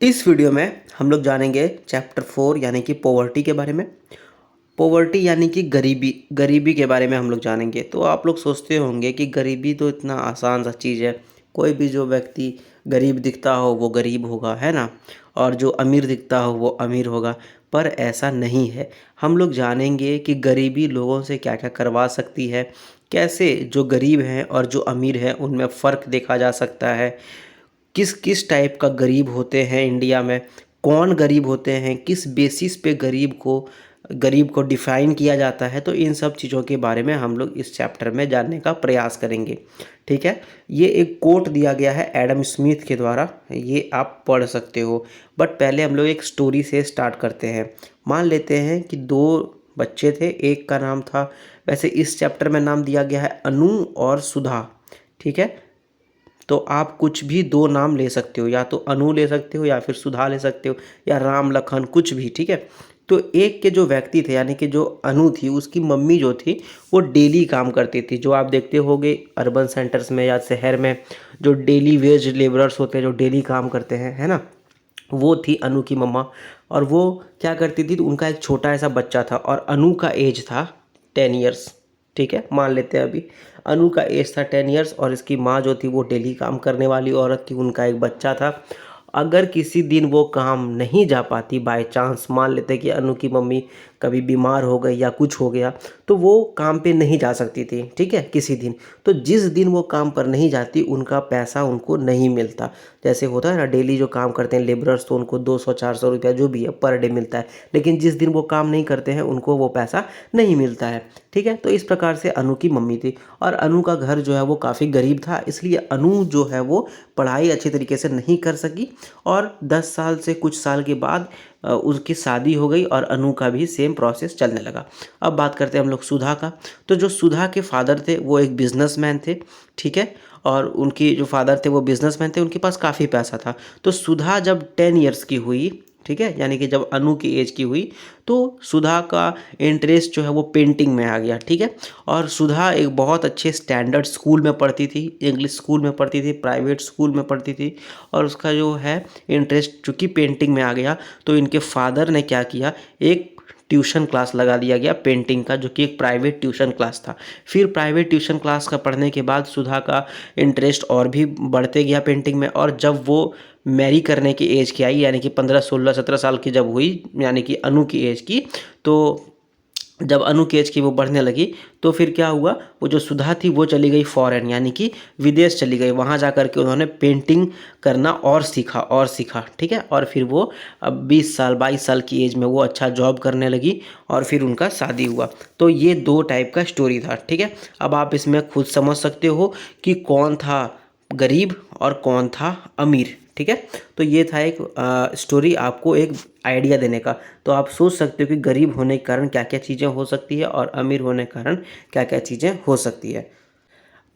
इस वीडियो में हम लोग जानेंगे चैप्टर 4 यानी कि पॉवर्टी के बारे में। पॉवर्टी यानी कि गरीबी गरीबी के बारे में हम लोग जानेंगे। तो आप लोग सोचते होंगे कि गरीबी तो इतना आसान सा चीज़ है, कोई भी जो व्यक्ति गरीब दिखता हो वो गरीब होगा, है ना? और जो अमीर दिखता हो वो अमीर होगा। पर ऐसा नहीं है। हम लोग जानेंगे कि गरीबी लोगों से क्या क्या करवा सकती है, कैसे जो गरीब हैं और जो अमीर हैं उनमें फ़र्क देखा जा सकता है, किस किस टाइप का गरीब होते हैं इंडिया में, कौन गरीब होते हैं, किस बेसिस पे गरीब को डिफ़ाइन किया जाता है। तो इन सब चीज़ों के बारे में हम लोग इस चैप्टर में जानने का प्रयास करेंगे। ठीक है, ये एक कोट दिया गया है एडम स्मिथ के द्वारा, ये आप पढ़ सकते हो। बट पहले हम लोग एक स्टोरी से स्टार्ट करते हैं। मान लेते हैं कि दो बच्चे थे, एक का नाम था, वैसे इस चैप्टर में नाम दिया गया है अनु और सुधा। ठीक है, तो आप कुछ भी दो नाम ले सकते हो, या तो अनु ले सकते हो या फिर सुधा ले सकते हो या राम लखन कुछ भी। ठीक है, तो एक के जो व्यक्ति थे यानी कि जो अनु थी, उसकी मम्मी जो थी वो डेली काम करती थी। जो आप देखते होगे अर्बन सेंटर्स में या शहर में जो डेली वेज लेबरर्स होते हैं जो डेली काम करते हैं, है ना, वो थी अनु की मम्मा। और वो क्या करती थी, तो उनका एक छोटा ऐसा बच्चा था और अनु का एज था 10 ईयर्स। ठीक है, मान लेते हैं अभी अनु का एज था 10 ईयर्स और इसकी माँ जो थी वो डेली काम करने वाली औरत थी, उनका एक बच्चा था। अगर किसी दिन वो काम नहीं जा पाती, बाय चांस मान लेते कि अनु की मम्मी कभी बीमार हो गई या कुछ हो गया, तो वो काम पे नहीं जा सकती थी। ठीक है, किसी दिन, तो जिस दिन वो काम पर नहीं जाती उनका पैसा उनको नहीं मिलता। जैसे होता है ना, डेली जो काम करते हैं लेबरर्स तो उनको 200-400 रुपया जो भी है पर डे मिलता है, लेकिन जिस दिन वो काम नहीं करते हैं उनको वो पैसा नहीं मिलता है। ठीक है, तो इस प्रकार से अनु की मम्मी थी और अनु का घर जो है वो काफ़ी गरीब था, इसलिए अनु जो है वो पढ़ाई अच्छी तरीके से नहीं कर सकी। और 10 साल से कुछ साल के बाद उसकी शादी हो गई और अनु का भी सेम प्रोसेस चलने लगा। अब बात करते हैं हम लोग सुधा का। तो जो सुधा के फादर थे वो एक बिजनेसमैन थे। ठीक है, और उनकी जो फादर थे वो बिजनेसमैन थे, उनके पास काफ़ी पैसा था। तो सुधा जब 10 ईयर्स की हुई, ठीक है, यानी कि जब अनु की एज की हुई, तो सुधा का इंटरेस्ट जो है वो पेंटिंग में आ गया। ठीक है, और सुधा एक बहुत अच्छे स्टैंडर्ड स्कूल में पढ़ती थी, इंग्लिश स्कूल में पढ़ती थी, प्राइवेट स्कूल में पढ़ती थी। और उसका जो है इंटरेस्ट चूँकि पेंटिंग में आ गया, तो इनके फादर ने क्या किया, एक ट्यूशन क्लास लगा दिया गया पेंटिंग का, जो कि एक प्राइवेट ट्यूशन क्लास था। फिर प्राइवेट ट्यूशन क्लास का पढ़ने के बाद सुधा का इंटरेस्ट और भी बढ़ते गया पेंटिंग में। और जब वो मैरी करने की एज की आई, यानी कि 15, 16, 17 साल की जब हुई, यानी कि अनु की एज की, तो जब अनु की एज की वो बढ़ने लगी, तो फिर क्या हुआ, वो जो सुधा थी वो चली गई फॉरेन, यानी कि विदेश चली गई। वहाँ जा कर के उन्होंने पेंटिंग करना और सीखा। ठीक है, और फिर वो अब 20 साल 22 साल की एज में वो अच्छा जॉब करने लगी और फिर उनका शादी हुआ। तो ये दो टाइप का स्टोरी था। ठीक है, अब आप इसमें खुद समझ सकते हो कि कौन था गरीब और कौन था अमीर। ठीक है, तो ये था एक स्टोरी आपको एक आइडिया देने का। तो आप सोच सकते हो कि गरीब होने के कारण क्या क्या चीज़ें हो सकती है और अमीर होने के कारण क्या क्या चीज़ें हो सकती है।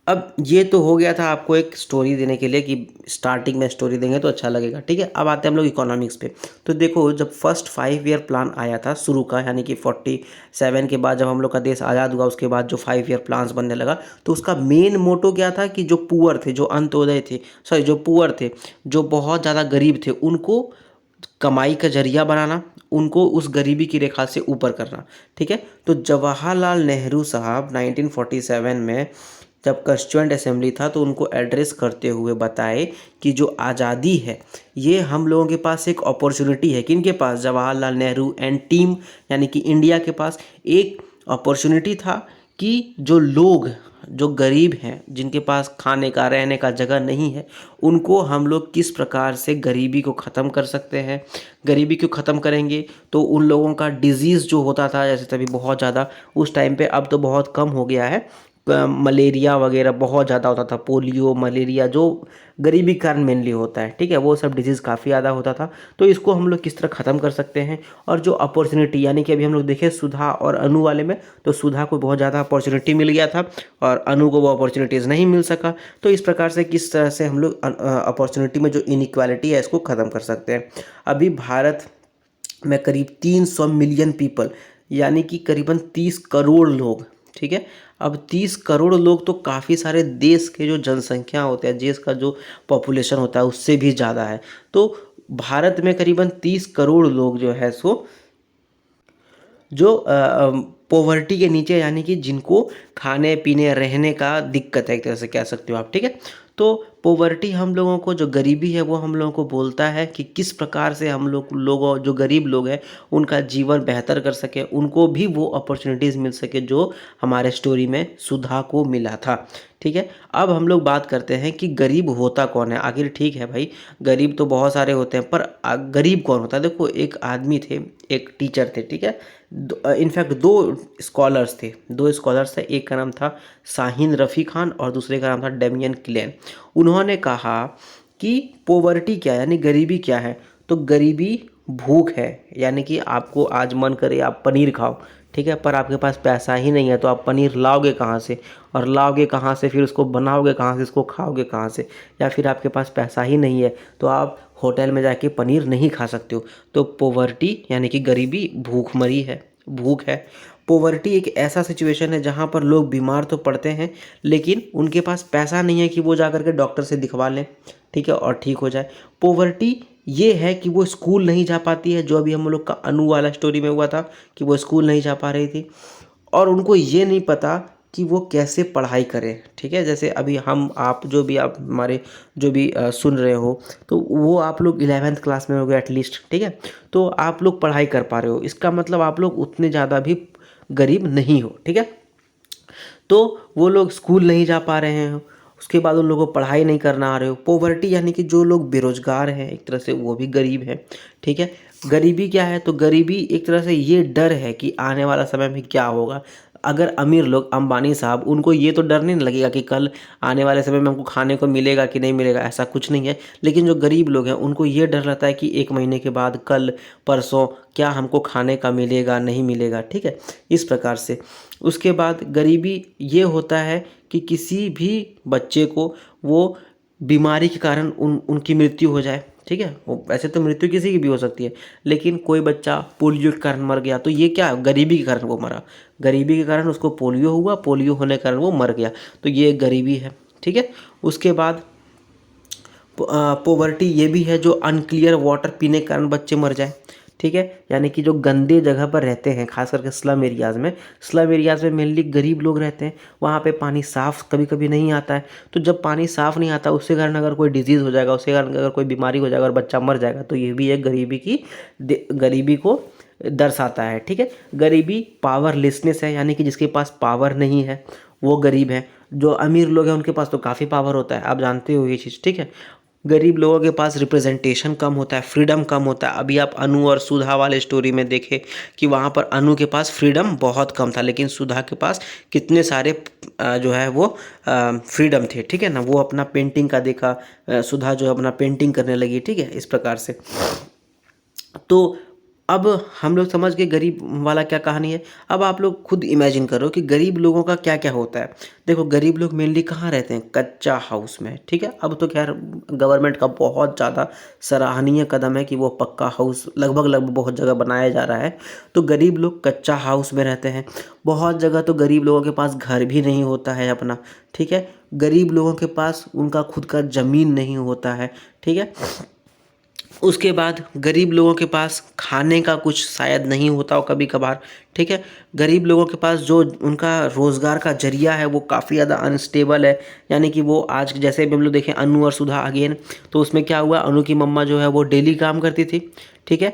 अब ये तो हो गया था आपको एक स्टोरी देने के लिए कि स्टार्टिंग में स्टोरी देंगे तो अच्छा लगेगा। ठीक है, अब आते हैं हम लोग इकोनॉमिक्स पे। तो देखो, जब फर्स्ट 5 ईयर प्लान आया था शुरू का, यानी कि 47 के बाद जब हम लोग का देश आज़ाद हुआ, उसके बाद जो 5 ईयर प्लान्स बनने लगा, तो उसका मेन मोटो क्या था कि जो पुअर थे, जो अंत्योदय थे, सॉरी जो पुअर थे, जो बहुत ज़्यादा गरीब थे, उनको कमाई का जरिया बनाना, उनको उस गरीबी की रेखा से ऊपर करना। ठीक है, तो जवाहरलाल नेहरू साहब 1947 में जब कंस्टिट्यूएंट असेंबली था, तो उनको एड्रेस करते हुए बताए कि जो आज़ादी है ये हम लोगों के पास एक अपॉर्चुनिटी है। किन के पास? जवाहरलाल नेहरू एंड टीम, यानी कि इंडिया के पास एक अपॉर्चुनिटी था कि जो लोग जो गरीब हैं, जिनके पास खाने का रहने का जगह नहीं है, उनको हम लोग किस प्रकार से गरीबी को ख़त्म कर सकते हैं। गरीबी क्यों ख़त्म करेंगे, तो उन लोगों का डिज़ीज़ जो होता था, जैसे तभी बहुत ज़्यादा उस टाइम पे, अब तो बहुत कम हो गया है, मलेरिया वगैरह बहुत ज़्यादा होता था, पोलियो मलेरिया जो गरीबी के कारण मेनली होता है। ठीक है, वो सब डिजीज़ काफ़ी ज़्यादा होता था। तो इसको हम लोग किस तरह ख़त्म कर सकते हैं। और जो अपॉर्चुनिटी, यानी कि अभी हम लोग देखें सुधा और अनु वाले में, तो सुधा को बहुत ज़्यादा अपॉर्चुनिटी मिल गया था और अनु को वो अपॉर्चुनिटीज़ नहीं मिल सका। तो इस प्रकार से किस तरह से हम लोग अपॉर्चुनिटी में जो इनइक्वालिटी है इसको ख़त्म कर सकते हैं। अभी भारत में करीब 300 मिलियन पीपल, यानी कि करीबन 30 करोड़ लोग। ठीक है, अब 30 करोड़ लोग तो काफ़ी सारे देश के जो जनसंख्या होते हैं, देश का जो पॉपुलेशन होता है उससे भी ज़्यादा है। तो भारत में करीबन 30 करोड़ लोग जो है सो जो पॉवर्टी के नीचे, यानी कि जिनको खाने पीने रहने का दिक्कत है, एक तरह से कह सकते हो आप, ठीक है। तो पॉवर्टी हम लोगों को, जो गरीबी है वो हम लोगों को बोलता है कि किस प्रकार से हम लोगों जो गरीब लोग हैं उनका जीवन बेहतर कर सके, उनको भी वो अपॉर्चुनिटीज़ मिल सके जो हमारे स्टोरी में सुधा को मिला था, ठीक है। अब हम लोग बात करते हैं कि गरीब होता कौन है आखिर। ठीक है भाई, गरीब तो बहुत सारे होते हैं, पर गरीब कौन होता है? देखो, एक आदमी थे, एक टीचर थे, ठीक है। इनफैक्ट दो स्कॉलर्स थे। एक का नाम था शाहीन रफ़ी खान और दूसरे का नाम था डेमियन क्लेन। उन्होंने कहा कि पोवर्टी क्या है, यानी गरीबी क्या है। तो गरीबी भूख है, यानी कि आपको आज मन करे आप पनीर खाओ, ठीक है, पर आपके पास पैसा ही नहीं है, तो आप पनीर लाओगे कहाँ से, और लाओगे कहाँ से, फिर उसको बनाओगे कहाँ से, इसको खाओगे कहाँ से, या फिर आपके पास पैसा ही नहीं है तो आप होटल में जाके पनीर नहीं खा सकते हो। तो पोवर्टी यानी कि गरीबी भूखमरी है, भूख है। पोवर्टी एक ऐसा सिचुएशन है जहाँ पर लोग बीमार तो पड़ते हैं, लेकिन उनके पास पैसा नहीं है कि वो जा कर के डॉक्टर से दिखवा लें, ठीक है, और ठीक हो जाए। पोवर्टी ये है कि वो स्कूल नहीं जा पाती है, जो अभी हम लोग का अनु वाला स्टोरी में हुआ था कि वो स्कूल नहीं जा पा रही थी, और उनको ये नहीं पता कि वो कैसे पढ़ाई करें, ठीक है। जैसे अभी हम आप जो भी आप हमारे जो भी सुन रहे हो, तो वो आप लोग 11th क्लास में हो गए एटलीस्ट, ठीक है। तो आप लोग पढ़ाई कर पा रहे हो, इसका मतलब आप लोग उतने ज़्यादा भी गरीब नहीं हो, ठीक है। तो वो लोग स्कूल नहीं जा पा रहे हैं, उसके बाद उन लोगों को पढ़ाई नहीं करना आ रहे हो। पोवर्टी यानी कि जो लोग बेरोजगार हैं, एक तरह से वो भी गरीब हैं, ठीक है। गरीबी क्या है? तो गरीबी एक तरह से ये डर है कि आने वाला समय में क्या होगा। अगर अमीर लोग, अंबानी साहब, उनको ये तो डर नहीं लगेगा कि कल आने वाले समय में हमको खाने को मिलेगा कि नहीं मिलेगा, ऐसा कुछ नहीं है। लेकिन जो गरीब लोग हैं उनको ये डर रहता है कि 1 महीने के बाद, कल परसों क्या हमको खाने का मिलेगा नहीं मिलेगा, ठीक है, इस प्रकार से। उसके बाद गरीबी ये होता है कि किसी भी बच्चे को वो बीमारी के कारण उनकी मृत्यु हो जाए, ठीक है। वो वैसे तो मृत्यु किसी की भी हो सकती है, लेकिन कोई बच्चा पोलियो के कारण मर गया, तो ये क्या, गरीबी के कारण वो मरा, गरीबी के कारण उसको पोलियो हुआ, पोलियो होने के कारण वो मर गया, तो ये गरीबी है, ठीक है। उसके बाद पोवर्टी ये भी है जो अनक्लियर वाटर पीने के कारण बच्चे मर जाए, ठीक है। यानी कि जो गंदे जगह पर रहते हैं, खास करके स्लम एरियाज़ में मेनली गरीब लोग रहते हैं, वहाँ पे पानी साफ़ कभी कभी नहीं आता है। तो जब पानी साफ़ नहीं आता, उसके कारण अगर कोई डिजीज़ हो जाएगा, उसके कारण अगर कोई बीमारी हो जाएगा और बच्चा मर जाएगा, तो ये भी एक गरीबी को दर्शाता है, ठीक है। गरीबी पावरलेसनेस है, यानी कि जिसके पास पावर नहीं है वो गरीब है। जो अमीर लोग हैं उनके पास तो काफ़ी पावर होता है, आप जानते हो ये चीज़, ठीक है। गरीब लोगों के पास रिप्रेजेंटेशन कम होता है, फ्रीडम कम होता है। अभी आप अनु और सुधा वाले स्टोरी में देखें कि वहाँ पर अनु के पास फ्रीडम बहुत कम था, लेकिन सुधा के पास कितने सारे जो है वो फ्रीडम थे, ठीक है ना। वो अपना पेंटिंग का देखा, सुधा जो अपना पेंटिंग करने लगी, ठीक है, इस प्रकार से। तो अब हम लोग समझ गए गरीब वाला क्या कहानी है। अब आप लोग खुद इमेजिन करो कि गरीब लोगों का क्या क्या होता है। देखो, गरीब लोग मेनली कहाँ रहते हैं? कच्चा हाउस में, ठीक है। अब तो खैर गवर्नमेंट का बहुत ज़्यादा सराहनीय कदम है कि वो पक्का हाउस लगभग बहुत जगह बनाया जा रहा है। तो गरीब लोग कच्चा हाउस में रहते हैं। बहुत जगह तो गरीब लोगों के पास घर भी नहीं होता है अपना, ठीक है। गरीब लोगों के पास उनका खुद का ज़मीन नहीं होता है, ठीक है। उसके बाद गरीब लोगों के पास खाने का कुछ शायद नहीं होता हो कभी कभार, ठीक है। गरीब लोगों के पास जो उनका रोज़गार का जरिया है वो काफ़ी ज़्यादा अनस्टेबल है। यानी कि वो आज जैसे भी हम लोग देखें अनु और सुधा अगेन, तो उसमें क्या हुआ, अनु की मम्मा जो है वो डेली काम करती थी, ठीक है।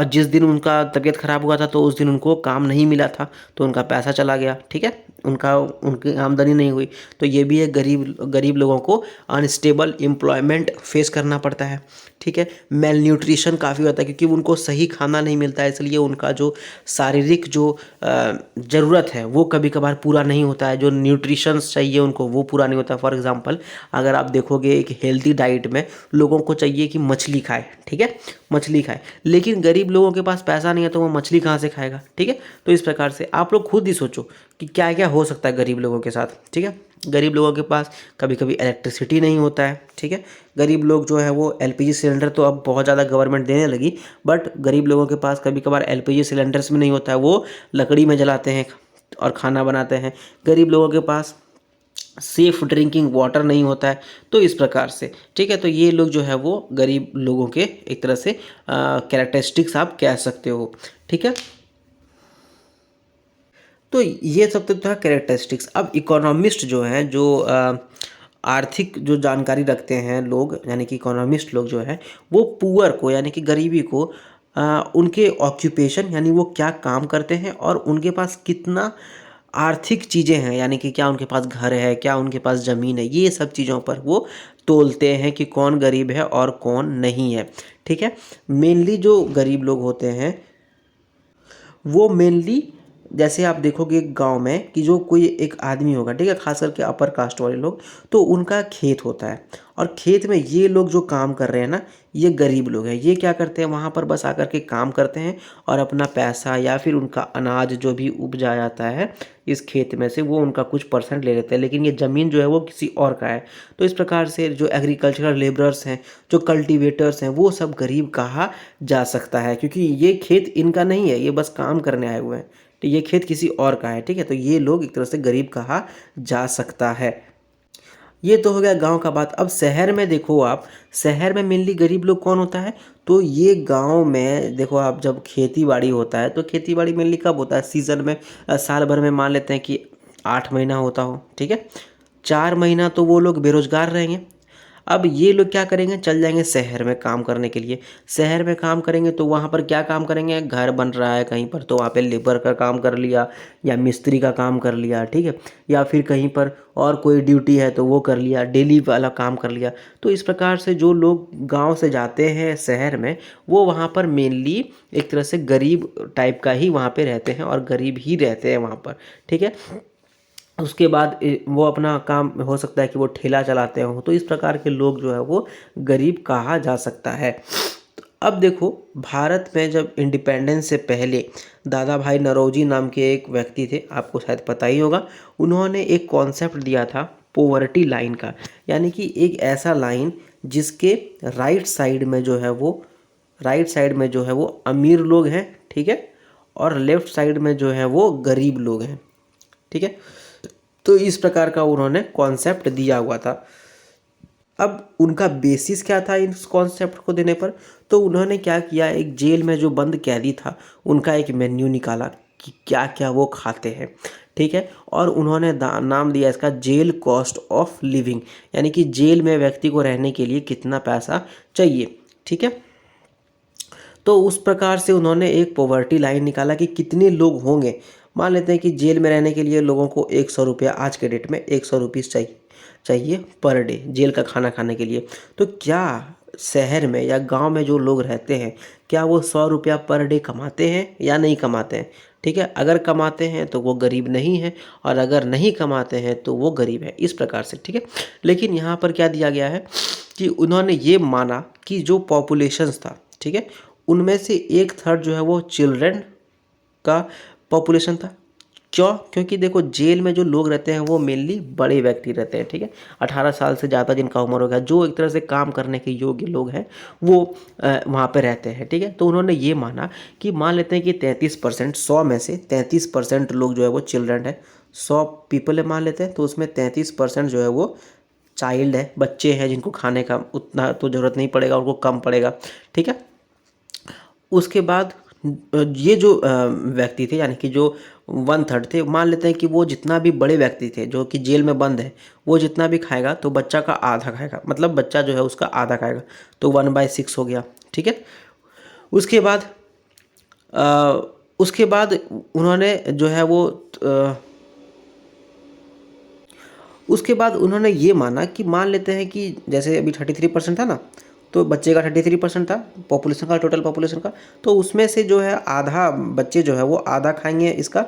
जिस दिन उनका तबीयत ख़राब हुआ था तो उस दिन उनको काम नहीं मिला था, तो उनका पैसा चला गया, ठीक है, उनकी आमदनी नहीं हुई। तो ये भी एक गरीब लोगों को अनस्टेबल एम्प्लॉयमेंट फेस करना पड़ता है, ठीक है। मेल न्यूट्रिशन काफ़ी होता है क्योंकि उनको सही खाना नहीं मिलता है, इसलिए उनका जो शारीरिक जो ज़रूरत है वो कभी कभार पूरा नहीं होता है। जो न्यूट्रिशंस चाहिए उनको वो पूरा नहीं होता। फॉर एग्जांपल, अगर आप देखोगे एक हेल्दी डाइट में लोगों को चाहिए कि मछली खाए, ठीक है, मछली खाए, लेकिन गरीब लोगों के पास पैसा नहीं है तो वो मछली कहाँ से खाएगा, ठीक है। तो इस प्रकार से आप लोग खुद ही सोचो कि क्या क्या हो सकता है गरीब लोगों के साथ, ठीक है। गरीब लोगों के पास कभी कभी इलेक्ट्रिसिटी नहीं होता है, ठीक है। गरीब लोग जो है वो एलपीजी सिलेंडर तो अब बहुत ज़्यादा गवर्नमेंट देने लगी, बट गरीब लोगों के पास कभी कभार एलपीजी सिलेंडर्स में नहीं होता है, वो लकड़ी में जलाते हैं और खाना बनाते हैं। गरीब लोगों के पास सेफ़ ड्रिंकिंग वाटर नहीं होता है, तो इस प्रकार से, ठीक है। तो ये लोग जो है वो गरीब लोगों के एक तरह से कैरेक्टरिस्टिक्स आप कह सकते हो, ठीक है। तो ये सब तो था कैरेक्टरिस्टिक्स। अब इकोनॉमिस्ट जो हैं, जो आर्थिक जो जानकारी रखते हैं लोग, यानी कि इकोनॉमिस्ट लोग जो हैं, वो पुअर को यानी कि गरीबी को उनके ऑक्यूपेशन यानी वो क्या काम करते हैं और उनके पास कितना आर्थिक चीज़ें हैं, यानी कि क्या उनके पास घर है, क्या उनके पास ज़मीन है, ये सब चीज़ों पर वो तोलते हैं कि कौन गरीब है और कौन नहीं है, ठीक है। मेनली जो गरीब लोग होते हैं वो मेनली, जैसे आप देखोगे गांव में कि जो कोई एक आदमी होगा, ठीक है, खास करके अपर कास्ट वाले लोग, तो उनका खेत होता है और खेत में ये लोग जो काम कर रहे हैं ना, ये गरीब लोग हैं। ये क्या करते हैं, वहाँ पर बस आकर के काम करते हैं और अपना पैसा या फिर उनका अनाज जो भी उपजाया जाता है इस खेत में से, वो उनका कुछ परसेंट ले लेते हैं, लेकिन ये ज़मीन जो है वो किसी और का है। तो इस प्रकार से जो एग्रीकल्चरल लेबरर्स हैं, जो कल्टीवेटर्स हैं, वो सब गरीब कहा जा सकता है, क्योंकि ये खेत इनका नहीं है, ये बस काम करने आए हुए हैं। तो ये खेत किसी और का है, ठीक है। तो ये लोग एक तरह से गरीब कहा जा सकता है। ये तो हो गया गांव का बात। अब शहर में देखो आप, शहर में मेनली गरीब लोग कौन होता है, तो ये गांव में देखो आप, जब खेती बाड़ी होता है तो खेती बाड़ी मेनली कब होता है, सीज़न में, साल भर में मान लेते हैं कि 8 महीना होता हो, ठीक है। 4 महीना तो वो लोग बेरोजगार रहेंगे। अब ये लोग क्या करेंगे, चल जाएंगे शहर में काम करने के लिए। शहर में काम करेंगे तो वहाँ पर क्या काम करेंगे, घर बन रहा है कहीं पर तो वहाँ पे लेबर का काम कर लिया या मिस्त्री का काम कर लिया, ठीक है, या फिर कहीं पर और कोई ड्यूटी है तो वो कर लिया, डेली वाला काम कर लिया। तो इस प्रकार से जो लोग गांव से जाते हैं शहर में, वो वहाँ पर मेनली एक तरह से गरीब टाइप का ही वहाँ पे रहते हैं और गरीब ही रहते हैं वहाँ पर, ठीक है। उसके बाद वो अपना काम, हो सकता है कि वो ठेला चलाते हों, तो इस प्रकार के लोग जो है वो गरीब कहा जा सकता है। तो अब देखो, भारत में जब इंडिपेंडेंस से पहले दादा भाई नौरोजी नाम के एक व्यक्ति थे, आपको शायद पता ही होगा। उन्होंने एक कॉन्सेप्ट दिया था पोवर्टी लाइन का, यानी कि एक ऐसा लाइन जिसके राइट साइड में जो है वो अमीर लोग हैं, ठीक है, और लेफ्ट साइड में जो है वो गरीब लोग हैं, ठीक है। तो इस प्रकार का उन्होंने कॉन्सेप्ट दिया हुआ था। अब उनका बेसिस क्या था इस कॉन्सेप्ट को देने पर, तो उन्होंने क्या किया, एक जेल में जो बंद कैदी था उनका एक मेन्यू निकाला कि क्या क्या वो खाते हैं, ठीक है, और उन्होंने नाम दिया इसका जेल कॉस्ट ऑफ लिविंग, यानी कि जेल में व्यक्ति को रहने के लिए कितना पैसा चाहिए, ठीक है। तो उस प्रकार से उन्होंने एक पॉवर्टी लाइन निकाला कि कितने लोग होंगे। मान लेते हैं कि जेल में रहने के लिए लोगों को 100 रुपया, आज के डेट में 100 रुपीज़ चाहिए पर डे जेल का खाना खाने के लिए। तो क्या शहर में या गांव में जो लोग रहते हैं, क्या वो 100 रुपया पर डे कमाते हैं या नहीं कमाते हैं, ठीक है। अगर कमाते हैं तो वो गरीब नहीं है, और अगर नहीं कमाते हैं तो वो गरीब है, इस प्रकार से, ठीक है। लेकिन यहाँ पर क्या दिया गया है कि उन्होंने ये माना कि जो पॉपुलेशंस था, ठीक है, उनमें से 1/3 जो है वो चिल्ड्रन का पॉपुलेशन था। क्यों, क्योंकि देखो जेल में जो लोग रहते हैं वो मेनली बड़े व्यक्ति रहते हैं, ठीक है, 18 साल से ज़्यादा जिनका उम्र हो गया, जो एक तरह से काम करने के योग्य लोग हैं, वो वहाँ पे रहते हैं, ठीक है। तो उन्होंने ये माना कि मान लेते हैं कि 33%, 100 में से 33% लोग जो है वो चिल्ड्रन है, 100 पीपल है मान लेते हैं, तो उसमें 33% जो है वो चाइल्ड है, बच्चे हैं, जिनको खाने का उतना तो ज़रूरत नहीं पड़ेगा, उनको कम पड़ेगा, ठीक है। उसके बाद ये जो व्यक्ति थे, यानी कि जो 1/3 थे, मान लेते हैं कि वो जितना भी बड़े व्यक्ति थे जो कि जेल में बंद है, वो जितना भी खाएगा तो बच्चा का आधा खाएगा, मतलब बच्चा जो है उसका आधा खाएगा, तो 1/6 हो गया, ठीक है। उसके बाद उसके बाद उन्होंने जो है वो अ, उसके बाद उन्होंने ये माना कि मान लेते हैं कि जैसे अभी 33% था ना, तो बच्चे का 33% था पॉपुलेशन का, टोटल पॉपुलेशन का, तो उसमें से जो है आधा बच्चे जो है वो आधा खाएंगे इसका,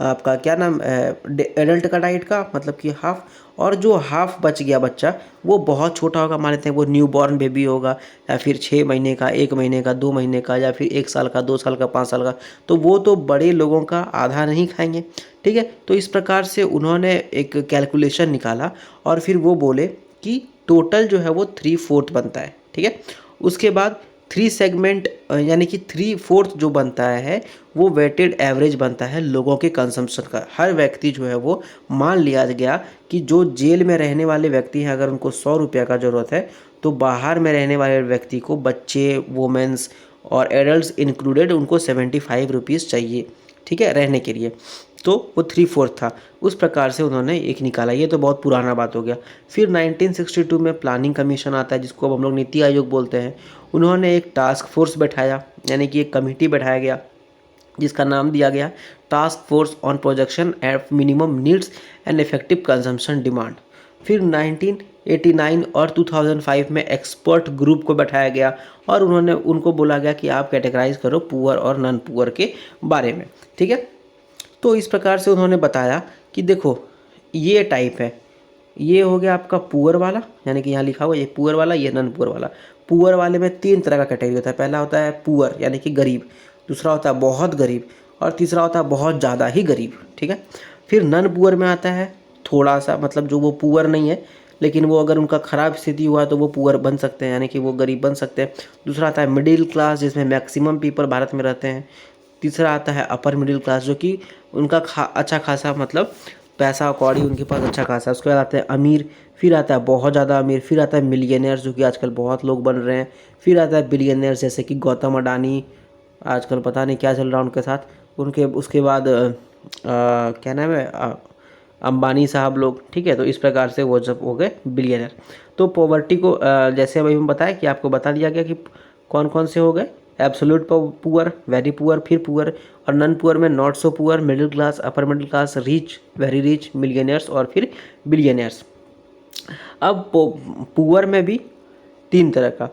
आपका क्या नाम, एडल्ट का डाइट का, मतलब कि हाफ, और जो हाफ बच गया बच्चा वो बहुत छोटा होगा, मान लेते हैं वो न्यू बॉर्न बेबी होगा, या फिर 6 महीने का, 1 महीने का, 2 महीने का, या फिर 1 साल का, 2 साल का, 5 साल का, तो वो तो बड़े लोगों का आधा नहीं खाएंगे, ठीक है। तो इस प्रकार से उन्होंने एक कैलकुलेशन निकाला और फिर वो बोले कि टोटल जो है वो 3/4 बनता है, ठीक है। उसके बाद 3 सेगमेंट यानी कि 3/4 जो बनता है वो वेटेड एवरेज बनता है लोगों के कंजम्पशन का। हर व्यक्ति जो है वो मान लिया गया कि जो जेल में रहने वाले व्यक्ति हैं अगर उनको 100 रुपये का ज़रूरत है तो बाहर में रहने वाले व्यक्ति को, बच्चे, वुमेन्स और एडल्ट्स इंक्लूडेड, उनको 75 रुपीज़ चाहिए, ठीक है, रहने के लिए। तो वो 3/4 था। उस प्रकार से उन्होंने एक निकाला। ये तो बहुत पुराना बात हो गया। फिर 1962 में प्लानिंग कमीशन आता है जिसको अब हम लोग नीति आयोग बोलते हैं। उन्होंने एक टास्क फोर्स बैठाया, यानी कि एक कमेटी बैठाया गया जिसका नाम दिया गया task force on projection at minimum needs and effective consumption demand. फिर 1989 और 2005 में एक्सपर्ट ग्रुप को बैठाया गया और उन्होंने उनको बोला गया कि आप कैटेगराइज करो पुअर और नॉन पुअर के बारे में, ठीक है। तो इस प्रकार से उन्होंने बताया कि देखो ये टाइप है, ये हो गया आपका पुअर वाला, यानी कि यहाँ लिखा हुआ ये पुअर वाला, ये नॉन पुअर वाला। पुअर वाले में 3 तरह का कैटेगरी होता है। पहला होता है पुअर यानी कि गरीब, दूसरा होता है बहुत गरीब और तीसरा होता है बहुत ज़्यादा ही गरीब, ठीक है। फिर नॉन पुअर में आता है थोड़ा सा, मतलब जो वो पुअर नहीं है लेकिन वो अगर उनका ख़राब स्थिति हुआ तो वो पुअर बन सकते हैं, यानी कि वो गरीब बन सकते हैं। दूसरा आता है मिडिल क्लास जिसमें मैक्सिमम पीपल भारत में रहते हैं। तीसरा आता है अपर मिडिल क्लास जो कि उनका अच्छा खासा, मतलब पैसा कौड़ी उनके पास अच्छा खासा है। उसके बाद आता है अमीर, फिर आता है बहुत ज़्यादा अमीर, फिर आता है मिलियनेयर्स जो कि आजकल बहुत लोग बन रहे हैं, फिर आता है बिलियनेयर्स जैसे कि गौतम अडानी, आजकल पता नहीं क्या चल रहा है उनके साथ। उनके उसके बाद क्या नाम है, अंबानी साहब लोग, ठीक है। तो इस प्रकार से वो जब हो गए बिलियनर। तो पॉवर्टी को जैसे अभी हम बताया कि आपको बता दिया गया कि कौन कौन से हो गए, एब्सोल्यूट पुअर, वेरी पुअर, फिर पुअर, और नॉन पुअर में not so poor, middle class, upper middle class, rich, very rich, millionaires और फिर बिलियनियर्स। अब पुअर में भी 3 तरह का।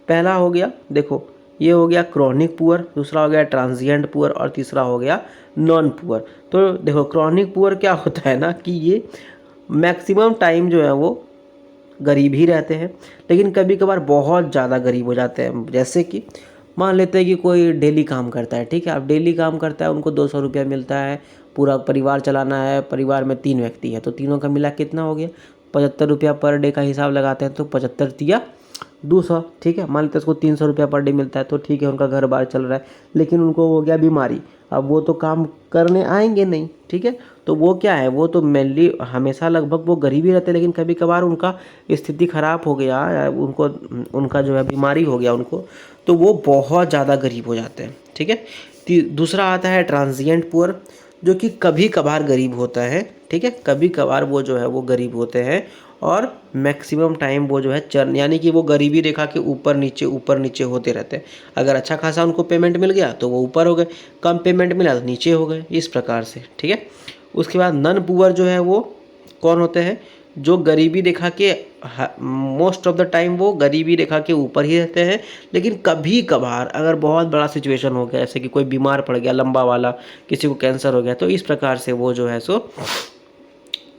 पहला हो गया, देखो ये हो गया क्रॉनिक पुअर, दूसरा हो गया ट्रांजिएंट पुअर और तीसरा हो गया नॉन पुअर। तो देखो क्रॉनिक पुअर क्या होता है ना कि ये मैक्सिमम टाइम जो है वो गरीब ही रहते हैं, लेकिन कभी कभार बहुत ज़्यादा गरीब हो जाते हैं। जैसे कि मान लेते हैं कि कोई डेली काम करता है, ठीक है, अब डेली काम करता है, उनको 200 रुपया मिलता है, पूरा परिवार चलाना है, परिवार में 3 व्यक्ति हैं तो तीनों का मिला कितना हो गया, 75 रुपया पर डे का हिसाब लगाते हैं तो 75 तिया 200, ठीक है। मान लेते हैं उसको 300 रुपया पर डे मिलता है तो ठीक है, उनका घर बार चल रहा है। लेकिन उनको हो गया बीमारी, अब वो तो काम करने आएंगे नहीं, ठीक है। तो वो क्या है, वो तो मेनली हमेशा लगभग वो गरीब ही रहते हैं, लेकिन कभी कभार उनका स्थिति ख़राब हो गया, उनको उनका जो है बीमारी हो गया उनको, तो वो बहुत ज़्यादा गरीब हो जाते हैं, ठीक है। दूसरा आता है ट्रांजिएंट पुअर जो कि कभी कभार गरीब होता है, ठीक है, कभी कभार वो जो है वो गरीब होते हैं और मैक्सिमम टाइम वो जो है चरण, यानी कि वो गरीबी रेखा के ऊपर नीचे होते रहते हैं। अगर अच्छा खासा उनको पेमेंट मिल गया तो वो ऊपर हो गए, कम पेमेंट मिला तो नीचे हो गए, इस प्रकार से, ठीक है। उसके बाद नॉन पुअर जो है वो कौन होते हैं, जो गरीबी रेखा के मोस्ट ऑफ द टाइम वो गरीबी रेखा के ऊपर ही रहते हैं, लेकिन कभी कभार अगर बहुत बड़ा सिचुएशन हो गया, जैसे कि कोई बीमार पड़ गया लंबा वाला, किसी को कैंसर हो गया, तो इस प्रकार से वो जो है सो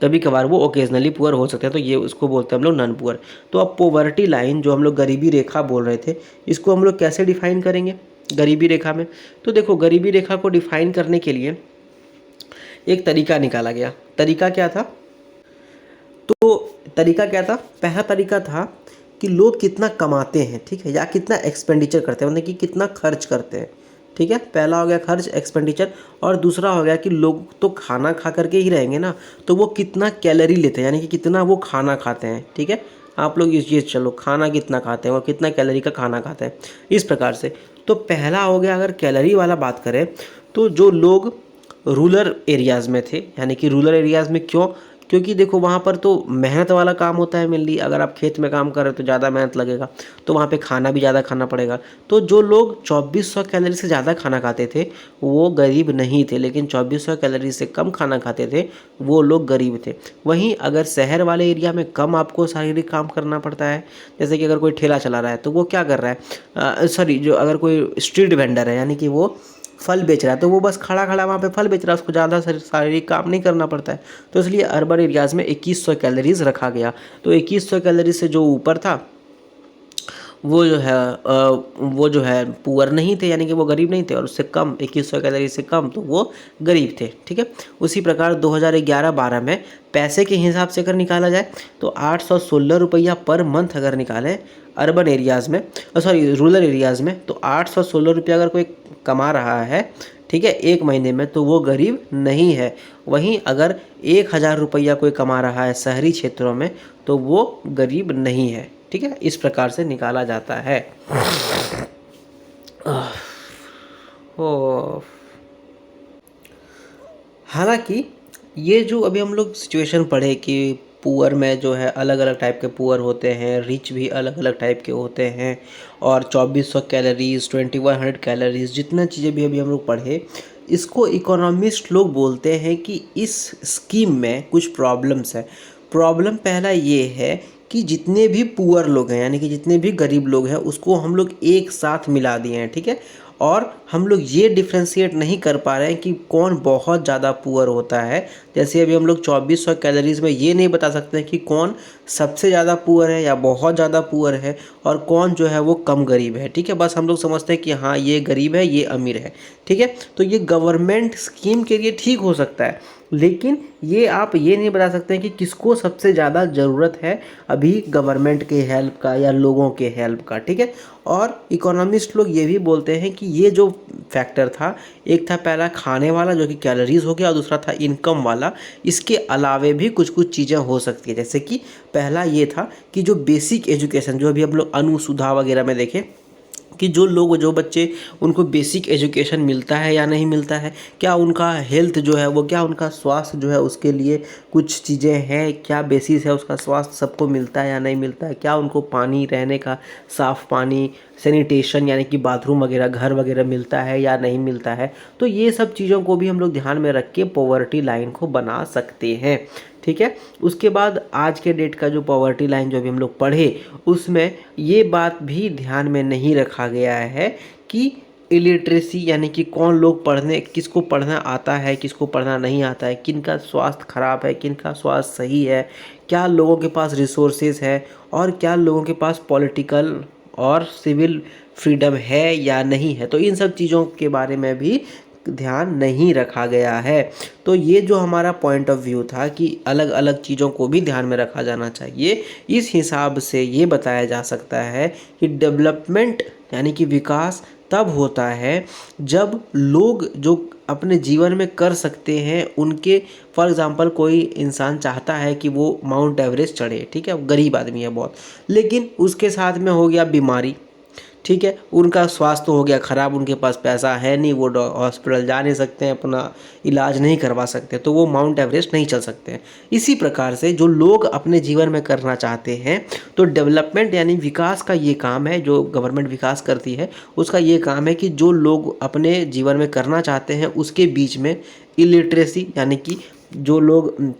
कभी कभार वो ओकेजनली पुअर हो सकते हैं, तो ये उसको बोलते हैं हम लोग नॉन पुअर। तो अब पोवर्टी लाइन जो हम लोग गरीबी रेखा बोल रहे थे, इसको हम लोग कैसे डिफाइन करेंगे गरीबी रेखा में। तो देखो गरीबी रेखा को डिफाइन करने के लिए एक तरीका निकाला गया। तरीका क्या था, पहला तरीका था कि लोग कितना कमाते हैं, ठीक है, या कितना एक्सपेंडिचर करते हैं, मतलब कि कितना खर्च करते हैं, ठीक है। पहला हो गया खर्च, एक्सपेंडिचर, और दूसरा हो गया कि लोग तो खाना खा करके ही रहेंगे ना, तो वो कितना कैलोरी लेते हैं, यानी कि कितना वो खाना खाते हैं, ठीक है। आप लोग ये चलो खाना कितना खाते हैं और कितना कैलोरी का खाना खाते हैं, इस प्रकार से। तो पहला हो गया, अगर कैलोरी वाला बात करें तो जो लोग रूरल एरियाज़ में थे, यानी कि रूरल एरियाज़ में क्यों, क्योंकि देखो वहाँ पर तो मेहनत वाला काम होता है मेनली। अगर आप खेत में काम कर रहे हो तो ज़्यादा मेहनत लगेगा, तो वहाँ पे खाना भी ज़्यादा खाना पड़ेगा। तो जो लोग 2400 कैलोरी से ज़्यादा खाना खाते थे वो गरीब नहीं थे, लेकिन 2400 कैलोरी से कम खाना खाते थे वो लोग गरीब थे। वहीं अगर शहर वाले एरिया में कम आपको शारीरिक काम करना पड़ता है, जैसे कि अगर कोई ठेला चला रहा है तो वो क्या कर रहा है, जो अगर कोई स्ट्रीट वेंडर है, यानी कि वो फल बेच रहा है, तो वो बस खड़ा खड़ा वहाँ पे फल बेच रहा है, उसको ज़्यादा शारीरिक काम नहीं करना पड़ता है। तो इसलिए अर्बन एरियाज़ में 2100 कैलोरीज रखा गया। तो 2100 कैलोरी से जो ऊपर था वो जो है पुअर नहीं थे, यानी कि वो गरीब नहीं थे, और उससे कम 2100 कैलोरी से कम तो वो गरीब थे। ठीक है, उसी प्रकार 2011-12 में पैसे के हिसाब से अगर निकाला जाए तो 816 रुपया पर मंथ अगर निकालें अर्बन एरियाज़ में, रूरल एरियाज़ में, तो 816 रुपया अगर कोई कमा रहा है, ठीक है, एक महीने में, तो वो गरीब नहीं है। वहीं अगर 1000 रुपया कोई कमा रहा है शहरी क्षेत्रों में, तो वो गरीब नहीं है। ठीक है, इस प्रकार से निकाला जाता है। ओ, हालांकि ये जो अभी हम लोग सिचुएशन पढ़े कि पुअर में जो है अलग अलग टाइप के पुअर होते हैं, रिच भी अलग अलग टाइप के होते हैं, और 2400 कैलोरीज, 2100 कैलोरीज, जितना चीज़ें भी अभी हम लोग पढ़े, इसको इकोनॉमिस्ट लोग बोलते हैं कि इस स्कीम में कुछ प्रॉब्लम्स है। प्रॉब्लम पहला ये है कि जितने भी पुअर लोग हैं, यानी कि जितने भी गरीब लोग हैं, उसको हम लोग एक साथ मिला दिए हैं। ठीक है, और हम लोग ये डिफ्रेंशिएट नहीं कर पा रहे हैं कि कौन बहुत ज़्यादा पुअर होता है। जैसे अभी हम लोग 2400 कैलोरीज में ये नहीं बता सकते हैं कि कौन सबसे ज़्यादा पुअर है या बहुत ज़्यादा पुअर है, और कौन जो है वो कम गरीब है। ठीक है, बस हम लोग समझते हैं कि हाँ ये गरीब है, ये अमीर है। ठीक है, तो ये गवर्नमेंट स्कीम के लिए ठीक हो सकता है, लेकिन ये आप ये नहीं बता सकते हैं कि किसको सबसे ज़्यादा ज़रूरत है अभी गवर्नमेंट के हेल्प का या लोगों के हेल्प का। ठीक है, और इकोनॉमिस्ट लोग ये भी बोलते हैं कि ये जो फैक्टर था, एक था पहला खाने वाला जो कि कैलोरीज हो गया, और दूसरा था इनकम वाला। इसके अलावे भी कुछ कुछ चीज़ें हो सकती है, जैसे कि पहला ये था कि जो बेसिक एजुकेशन, जो अभी हम लोग अनुसुधा वगैरह में देखें कि जो बच्चे उनको बेसिक एजुकेशन मिलता है या नहीं मिलता है, क्या उनका हेल्थ जो है वो, क्या उनका स्वास्थ्य जो है उसके लिए कुछ चीज़ें हैं, क्या बेसिस है उसका, स्वास्थ्य सबको मिलता है या नहीं मिलता है, क्या उनको पानी, रहने का साफ़ पानी, सैनिटेशन यानी कि बाथरूम वगैरह, घर वगैरह मिलता है या नहीं मिलता है। तो ये सब चीज़ों को भी हम लोग ध्यान में रख के पॉवर्टी लाइन को बना सकते हैं। ठीक है, उसके बाद आज के डेट का जो पॉवर्टी लाइन जो भी हम लोग पढ़े, उसमें ये बात भी ध्यान में नहीं रखा गया है कि इलिटरेसी यानी कि कौन लोग पढ़ने, किसको पढ़ना आता है, किसको पढ़ना नहीं आता है, किन का स्वास्थ्य खराब है, किन का स्वास्थ्य सही है, क्या लोगों के पास रिसोर्सेज है, और क्या लोगों के पास पॉलिटिकल और सिविल फ्रीडम है या नहीं है। तो इन सब चीज़ों के बारे में भी ध्यान नहीं रखा गया है। तो ये जो हमारा पॉइंट ऑफ व्यू था कि अलग अलग चीज़ों को भी ध्यान में रखा जाना चाहिए, इस हिसाब से ये बताया जा सकता है कि डेवलपमेंट यानी कि विकास तब होता है जब लोग जो अपने जीवन में कर सकते हैं उनके, फॉर एग्ज़ाम्पल कोई इंसान चाहता है कि वो माउंट एवरेस्ट चढ़े, ठीक है, गरीब आदमी है बहुत, लेकिन उसके साथ में हो गया बीमारी, ठीक है, उनका स्वास्थ्य हो गया ख़राब, उनके पास पैसा है नहीं, वो हॉस्पिटल जा नहीं सकते हैं, अपना इलाज नहीं करवा सकते, तो वो माउंट एवरेस्ट नहीं चल सकते हैं। इसी प्रकार से जो लोग अपने जीवन में करना चाहते हैं, तो डेवलपमेंट यानी विकास का ये काम है, जो गवर्नमेंट विकास करती है उसका ये काम है कि जो लोग अपने जीवन में करना चाहते हैं उसके बीच में इलिटरेसी यानी कि जो लोग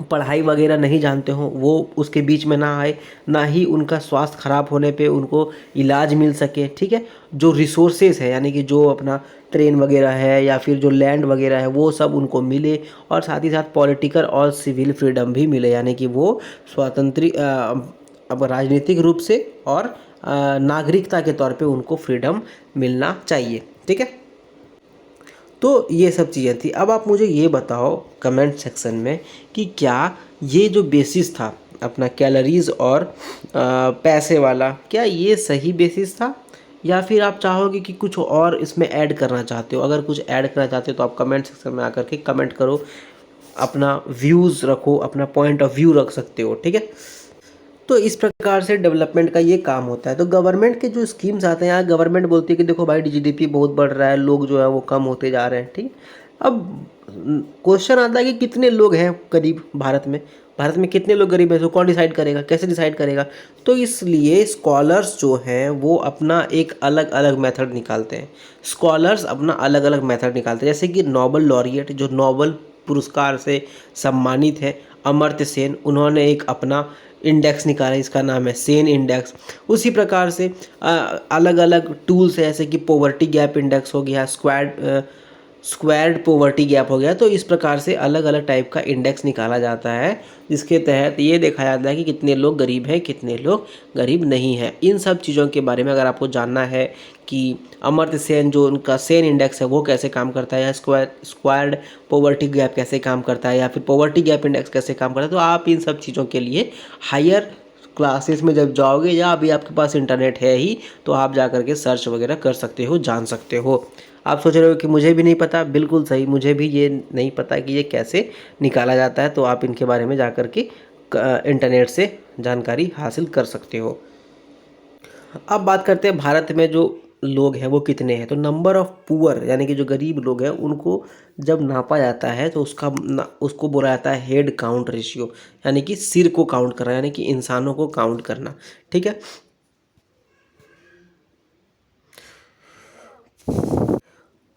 पढ़ाई वगैरह नहीं जानते हों वो उसके बीच में ना आए, ना ही उनका स्वास्थ्य ख़राब होने पे उनको इलाज मिल सके। ठीक है, जो रिसोर्सेज है यानी कि जो अपना ट्रेन वगैरह है या फिर जो लैंड वगैरह है वो सब उनको मिले, और साथ ही साथ पॉलिटिकल और सिविल फ्रीडम भी मिले, यानी कि वो स्वतंत्र अब राजनीतिक रूप से और नागरिकता के तौर पे उनको फ्रीडम मिलना चाहिए। ठीक है, तो ये सब चीज़ें थी। अब आप मुझे ये बताओ कमेंट सेक्शन में कि क्या ये जो बेसिस था अपना कैलोरीज और पैसे वाला, क्या ये सही बेसिस था, या फिर आप चाहोगे कि कुछ और इसमें ऐड करना चाहते हो? अगर कुछ ऐड करना चाहते हो तो आप कमेंट सेक्शन में आकर के कमेंट करो, अपना व्यूज़ रखो, अपना पॉइंट ऑफ व्यू रख सकते हो। ठीक है, तो इस प्रकार से डेवलपमेंट का ये काम होता है। तो गवर्नमेंट के जो स्कीम्स आते हैं, यहाँ गवर्नमेंट बोलती है कि देखो भाई जीडीपी बहुत बढ़ रहा है, लोग जो है वो कम होते जा रहे हैं। ठीक है, अब क्वेश्चन आता है कि कितने लोग हैं करीब भारत में कितने लोग गरीब हैं, तो कौन डिसाइड करेगा, कैसे डिसाइड करेगा? तो इसलिए स्कॉलर्स जो हैं वो अपना एक अलग अलग मेथड निकालते हैं। स्कॉलर्स अपना अलग अलग मेथड निकालते हैं, जैसे कि नोबल लॉरिएट जो नोबल पुरस्कार से सम्मानित है अमर्त्य सेन, उन्होंने एक अपना इंडेक्स निकाला, इसका नाम है सेन इंडेक्स। उसी प्रकार से अलग अलग टूल्स है, जैसे कि पॉवर्टी गैप इंडेक्स हो गया, स्क्वायर्ड पोवर्टी गैप हो गया। तो इस प्रकार से अलग अलग टाइप का इंडेक्स निकाला जाता है, जिसके तहत ये देखा जाता है कि कितने लोग गरीब हैं, कितने लोग गरीब नहीं हैं। इन सब चीज़ों के बारे में अगर आपको जानना है कि अमर्त्य सेन जो उनका सेन इंडेक्स है वो कैसे काम करता है, या स्क्वायर्ड पोवर्टी गैप कैसे काम करता है, या फिर पोवर्टी गैप इंडेक्स कैसे काम करता है, तो आप इन सब चीज़ों के लिए हायर क्लासेस में जब जाओगे, या अभी आपके पास इंटरनेट है ही, तो आप जा करके सर्च वगैरह कर सकते हो, जान सकते हो। आप सोच रहे हो कि मुझे भी नहीं पता, बिल्कुल सही, मुझे भी ये नहीं पता कि ये कैसे निकाला जाता है, तो आप इनके बारे में जा कर के इंटरनेट से जानकारी हासिल कर सकते हो। अब बात करते हैं भारत में जो लोग हैं वो कितने हैं। तो नंबर ऑफ़ पुअर यानी कि जो गरीब लोग हैं उनको जब नापा जाता है तो उसको बोला जाता है हेड काउंट रेशियो, यानी कि सिर को काउंट करना, यानी कि इंसानों को काउंट करना। ठीक है।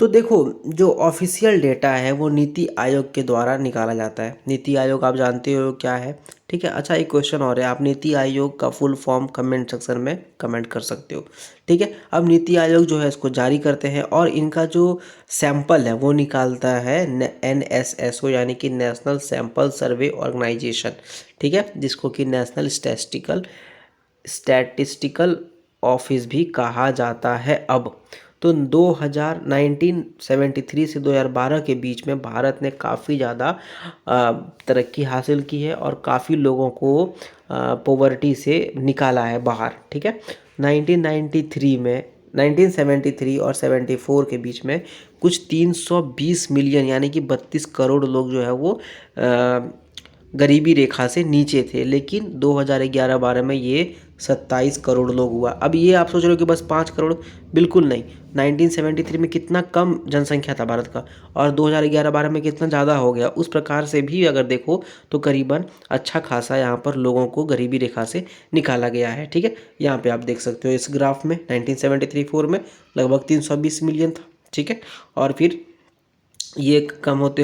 तो देखो, जो ऑफिशियल डेटा है वो नीति आयोग के द्वारा निकाला जाता है। नीति आयोग आप जानते हो क्या है, ठीक है। अच्छा, एक क्वेश्चन और है, आप नीति आयोग का फुल फॉर्म कमेंट सेक्शन में कमेंट कर सकते हो, ठीक है। अब नीति आयोग जो है इसको जारी करते हैं, और इनका जो सैंपल है वो निकालता है NSSO, यानी कि नेशनल सैंपल सर्वे ऑर्गेनाइजेशन, ठीक है, जिसको कि नेशनल स्टैटिस्टिकल ऑफिस भी कहा जाता है अब। तो 1973 से 2012 के बीच में भारत ने काफ़ी ज़्यादा तरक्की हासिल की है, और काफ़ी लोगों को पॉवर्टी से निकाला है बाहर, ठीक है। 1993 में 1973 और 74 के बीच में कुछ 320 मिलियन यानी कि 32 करोड़ लोग जो है वो गरीबी रेखा से नीचे थे, लेकिन 2011-12 में ये 27 करोड़ लोग हुआ। अब ये आप सोच रहे हो कि बस 5 करोड़, बिल्कुल नहीं। 1973 में कितना कम जनसंख्या था भारत का, और 2011-12 में कितना ज़्यादा हो गया। उस प्रकार से भी अगर देखो तो करीबन अच्छा खासा यहाँ पर लोगों को गरीबी रेखा से निकाला गया है, ठीक है। यहाँ पे आप देख सकते हो इस ग्राफ में 1973-4 में लगभग 320 मिलियन था, ठीक है। और फिर ये कम होते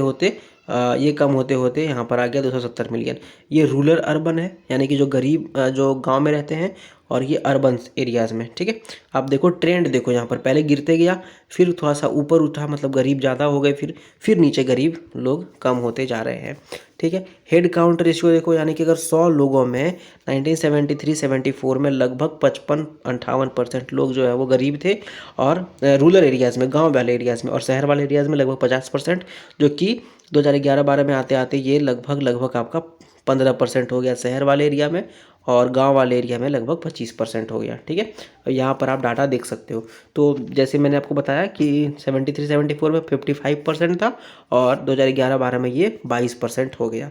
होते यहाँ पर आ गया 270 मिलियन। ये रूरल अर्बन है, यानी कि जो गरीब जो गांव में रहते हैं, और ये अर्बन एरियाज़ में, ठीक है। आप देखो ट्रेंड, देखो यहाँ पर पहले गिरते गया, फिर थोड़ा सा ऊपर उठा, मतलब गरीब ज़्यादा हो गए, फिर नीचे गरीब लोग कम होते जा रहे हैं, ठीक है। हेड काउंट रेशियो देखो, यानी कि अगर 100 लोगों में 1973-74 में लगभग 55-58% लोग जो है वो गरीब थे, और रूरल एरियाज़ में, गांव वाले एरियाज़ में, और शहर वाले एरियाज़ में लगभग 50%, जो कि 2011-12 में आते आते ये लगभग आपका 15% हो गया शहर वाले एरिया में, और गांव वाले एरिया में लगभग 25% हो गया, ठीक है। और यहाँ पर आप डाटा देख सकते हो। तो जैसे मैंने आपको बताया कि 73-74 में 55% था, और 2011-12 में ये 22% हो गया।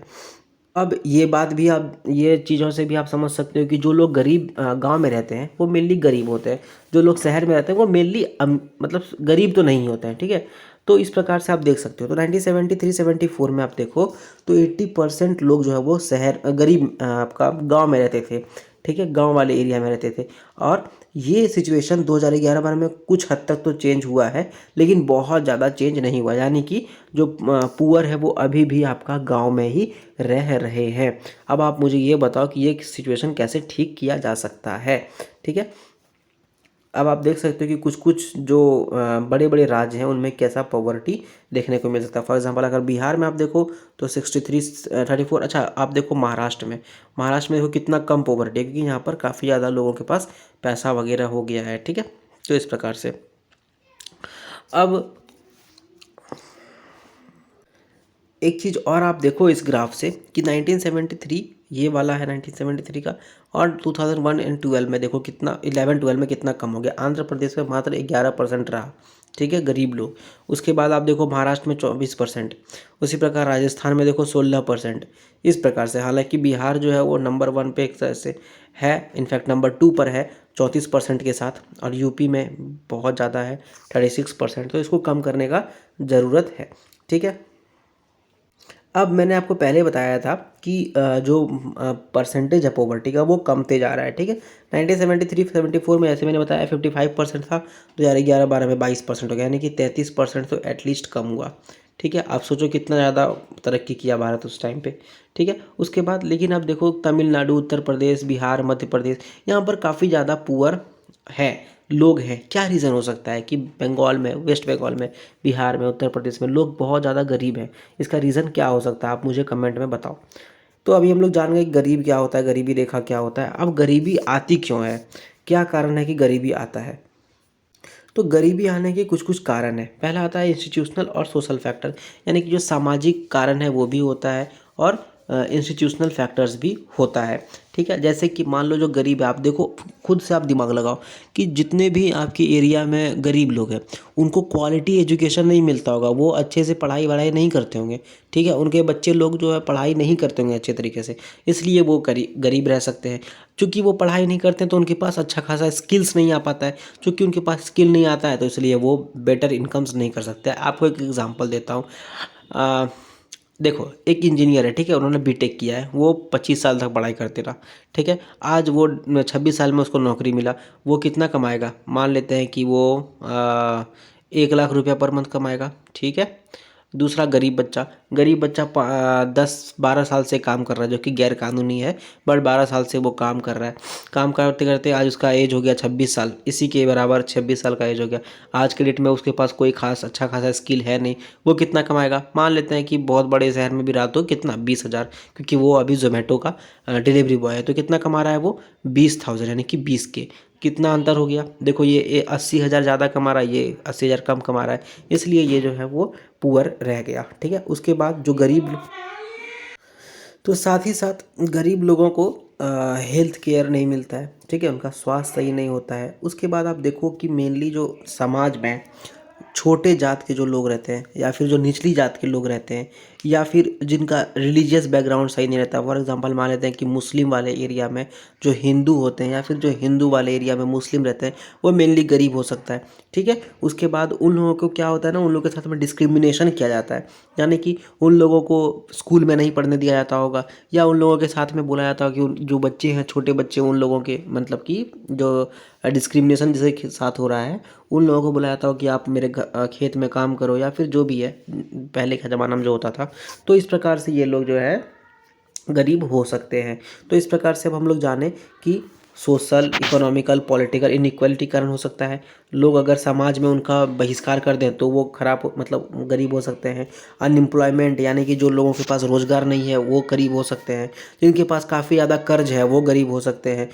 अब ये बात भी आप, ये चीज़ों से भी आप समझ सकते हो कि जो लोग गरीब गांव में रहते हैं वो मेनली गरीब होते हैं, जो लोग शहर में रहते हैं वो मेनली मतलब गरीब तो नहीं होते हैं, ठीक है। तो इस प्रकार से आप देख सकते हो। तो 1973-74 में आप देखो तो 80% लोग जो है वो गरीब आपका गांव में रहते थे, ठीक है, गांव वाले एरिया में रहते थे। और ये सिचुएशन 2011-12 में कुछ हद तक तो चेंज हुआ है, लेकिन बहुत ज़्यादा चेंज नहीं हुआ, यानी कि जो पुअर है वो अभी भी आपका गांव में ही रह रहे हैं। अब आप मुझे ये बताओ कि ये सिचुएशन कैसे ठीक किया जा सकता है, ठीक है। अब आप देख सकते हो कि कुछ कुछ जो बड़े बड़े राज्य हैं उनमें कैसा पॉवर्टी देखने को मिल सकता है। फॉर एग्जांपल अगर बिहार में आप देखो तो 63-34। अच्छा, आप देखो महाराष्ट्र में देखो कितना कम पॉवर्टी है, क्योंकि यहाँ पर काफ़ी ज़्यादा लोगों के पास पैसा वगैरह हो गया है, ठीक है। तो इस प्रकार से अब एक चीज़ और आप देखो इस ग्राफ से कि 1973 ये वाला है 1973 का, और 2001 एंड 12 में देखो कितना, 11-12 में कितना कम हो गया। आंध्र प्रदेश में मात्र 11% रहा, ठीक है, गरीब लोग। उसके बाद आप देखो महाराष्ट्र में 24%, उसी प्रकार राजस्थान में देखो 16%। इस प्रकार से, हालांकि बिहार जो है वो नंबर 1 पे एक तरह से है, इनफैक्ट नंबर 2 पर है 34% के साथ, और यूपी में बहुत ज़्यादा है 36%। तो इसको कम करने का ज़रूरत है, ठीक है। अब मैंने आपको पहले बताया था कि जो परसेंटेज है पॉवर्टी का वो कमते जा रहा है, ठीक है। 1973-74 में जैसे मैंने बताया 55% था, 2011-12 में 22% हो गया, यानी कि 33% तो एटलीस्ट कम हुआ, ठीक है। आप सोचो कितना ज़्यादा तरक्की किया भारत उस टाइम पे, ठीक है। उसके बाद लेकिन अब देखो तमिलनाडु, उत्तर प्रदेश, बिहार, मध्य प्रदेश, यहाँ पर काफ़ी ज़्यादा पुअर है लोग हैं, क्या रीज़न हो सकता है कि बंगाल में, वेस्ट बंगाल में, बिहार में, उत्तर प्रदेश में लोग बहुत ज़्यादा गरीब हैं? इसका रीज़न क्या हो सकता है, आप मुझे कमेंट में बताओ। तो अभी हम लोग जान गए कि गरीब क्या होता है, गरीबी रेखा क्या होता है। अब गरीबी आती क्यों है, क्या कारण है कि गरीबी आता है? तो गरीबी आने के कुछ कुछ कारण है। पहला आता है इंस्टीट्यूशनल और सोशल फैक्टर, यानी कि जो सामाजिक कारण है वो भी होता है और इंस्टीट्यूशनल फैक्टर्स भी होता है। ठीक है, जैसे कि मान लो जो गरीब है, आप देखो खुद से आप दिमाग लगाओ कि जितने भी आपके एरिया में गरीब लोग हैं उनको क्वालिटी एजुकेशन नहीं मिलता होगा, वो अच्छे से पढ़ाई वढ़ाई नहीं करते होंगे। ठीक है, उनके बच्चे लोग जो है पढ़ाई नहीं करते होंगे अच्छे तरीके से, इसलिए वो गरीब रह सकते हैं। चूँकि वो पढ़ाई नहीं करते हैं तो उनके पास अच्छा खासा स्किल्स नहीं आ पाता है, चूँकि उनके पास स्किल नहीं आता है तो इसलिए वो बेटर इनकम्स नहीं कर सकते। आपको एक एग्जांपल देता हूँ। देखो एक इंजीनियर है, ठीक है, उन्होंने बीटेक किया है, वो 25 साल तक पढ़ाई करते रहा। ठीक है, आज वो 26 साल में उसको नौकरी मिला, वो कितना कमाएगा? मान लेते हैं कि वो 1 लाख रुपया पर मंथ कमाएगा। ठीक है, दूसरा गरीब बच्चा 10-12 साल से काम कर रहा है, जो कि गैर कानूनी है, बट 12 साल से वो काम कर रहा है। काम करते करते आज उसका एज हो गया 26 साल, इसी के बराबर 26 साल का एज हो गया। आज के डेट में उसके पास कोई खास अच्छा खासा स्किल है नहीं, वो कितना कमाएगा? मान लेते हैं कि बहुत बड़े शहर में भी रात हो, कितना 20,000, क्योंकि वो अभी जोमेटो का डिलीवरी बॉय है, तो कितना कमा रहा है वो? 20,000, यानी कि 20K। कितना अंतर हो गया देखो, ये 80,000 ज़्यादा कमा रहा है, ये 80,000 कम कमा रहा है, इसलिए ये जो है वो पुअर रह गया। ठीक है, उसके बाद जो गरीब, तो साथ ही साथ गरीब लोगों को हेल्थ केयर नहीं मिलता है। ठीक है, उनका स्वास्थ्य सही नहीं होता है। उसके बाद आप देखो कि मेनली जो समाज में छोटे जात के जो लोग रहते हैं, या फिर जो निचली जात के लोग रहते हैं, या फिर जिनका रिलीजियस बैकग्राउंड सही नहीं रहता, फॉर एग्जांपल मान लेते हैं कि मुस्लिम वाले एरिया में जो हिंदू होते हैं, या फिर जो हिंदू वाले एरिया में मुस्लिम रहते हैं, वो मेनली गरीब हो सकता है। ठीक है, उसके बाद उन लोगों को क्या होता है ना, उन लोगों के साथ में डिस्क्रिमिनेशन किया जाता है, यानी कि उन लोगों को स्कूल में नहीं पढ़ने दिया जाता होगा, या उन लोगों के साथ में बोला जाता होगा कि जो बच्चे हैं, छोटे बच्चे, उन लोगों के मतलब कि जो डिस्क्रिमिनेशन जिसके साथ हो रहा है, उन लोगों को बोला जाता हो कि आप मेरे खेत में काम करो, या फिर जो भी है पहले का ज़माना में जो होता था। तो इस प्रकार से ये लोग जो है गरीब हो सकते हैं। तो इस प्रकार से अब हम लोग जाने कि सोशल, इकोनॉमिकल, पॉलिटिकल इनइक्वालिटी कारण हो सकता है। लोग अगर समाज में उनका बहिष्कार कर दें तो वो मतलब गरीब हो सकते हैं। अनएम्प्लॉयमेंट, यानी कि जो लोगों के पास रोज़गार नहीं है वो गरीब हो सकते हैं। जिनके पास काफ़ी ज़्यादा कर्ज है वो गरीब हो सकते हैं।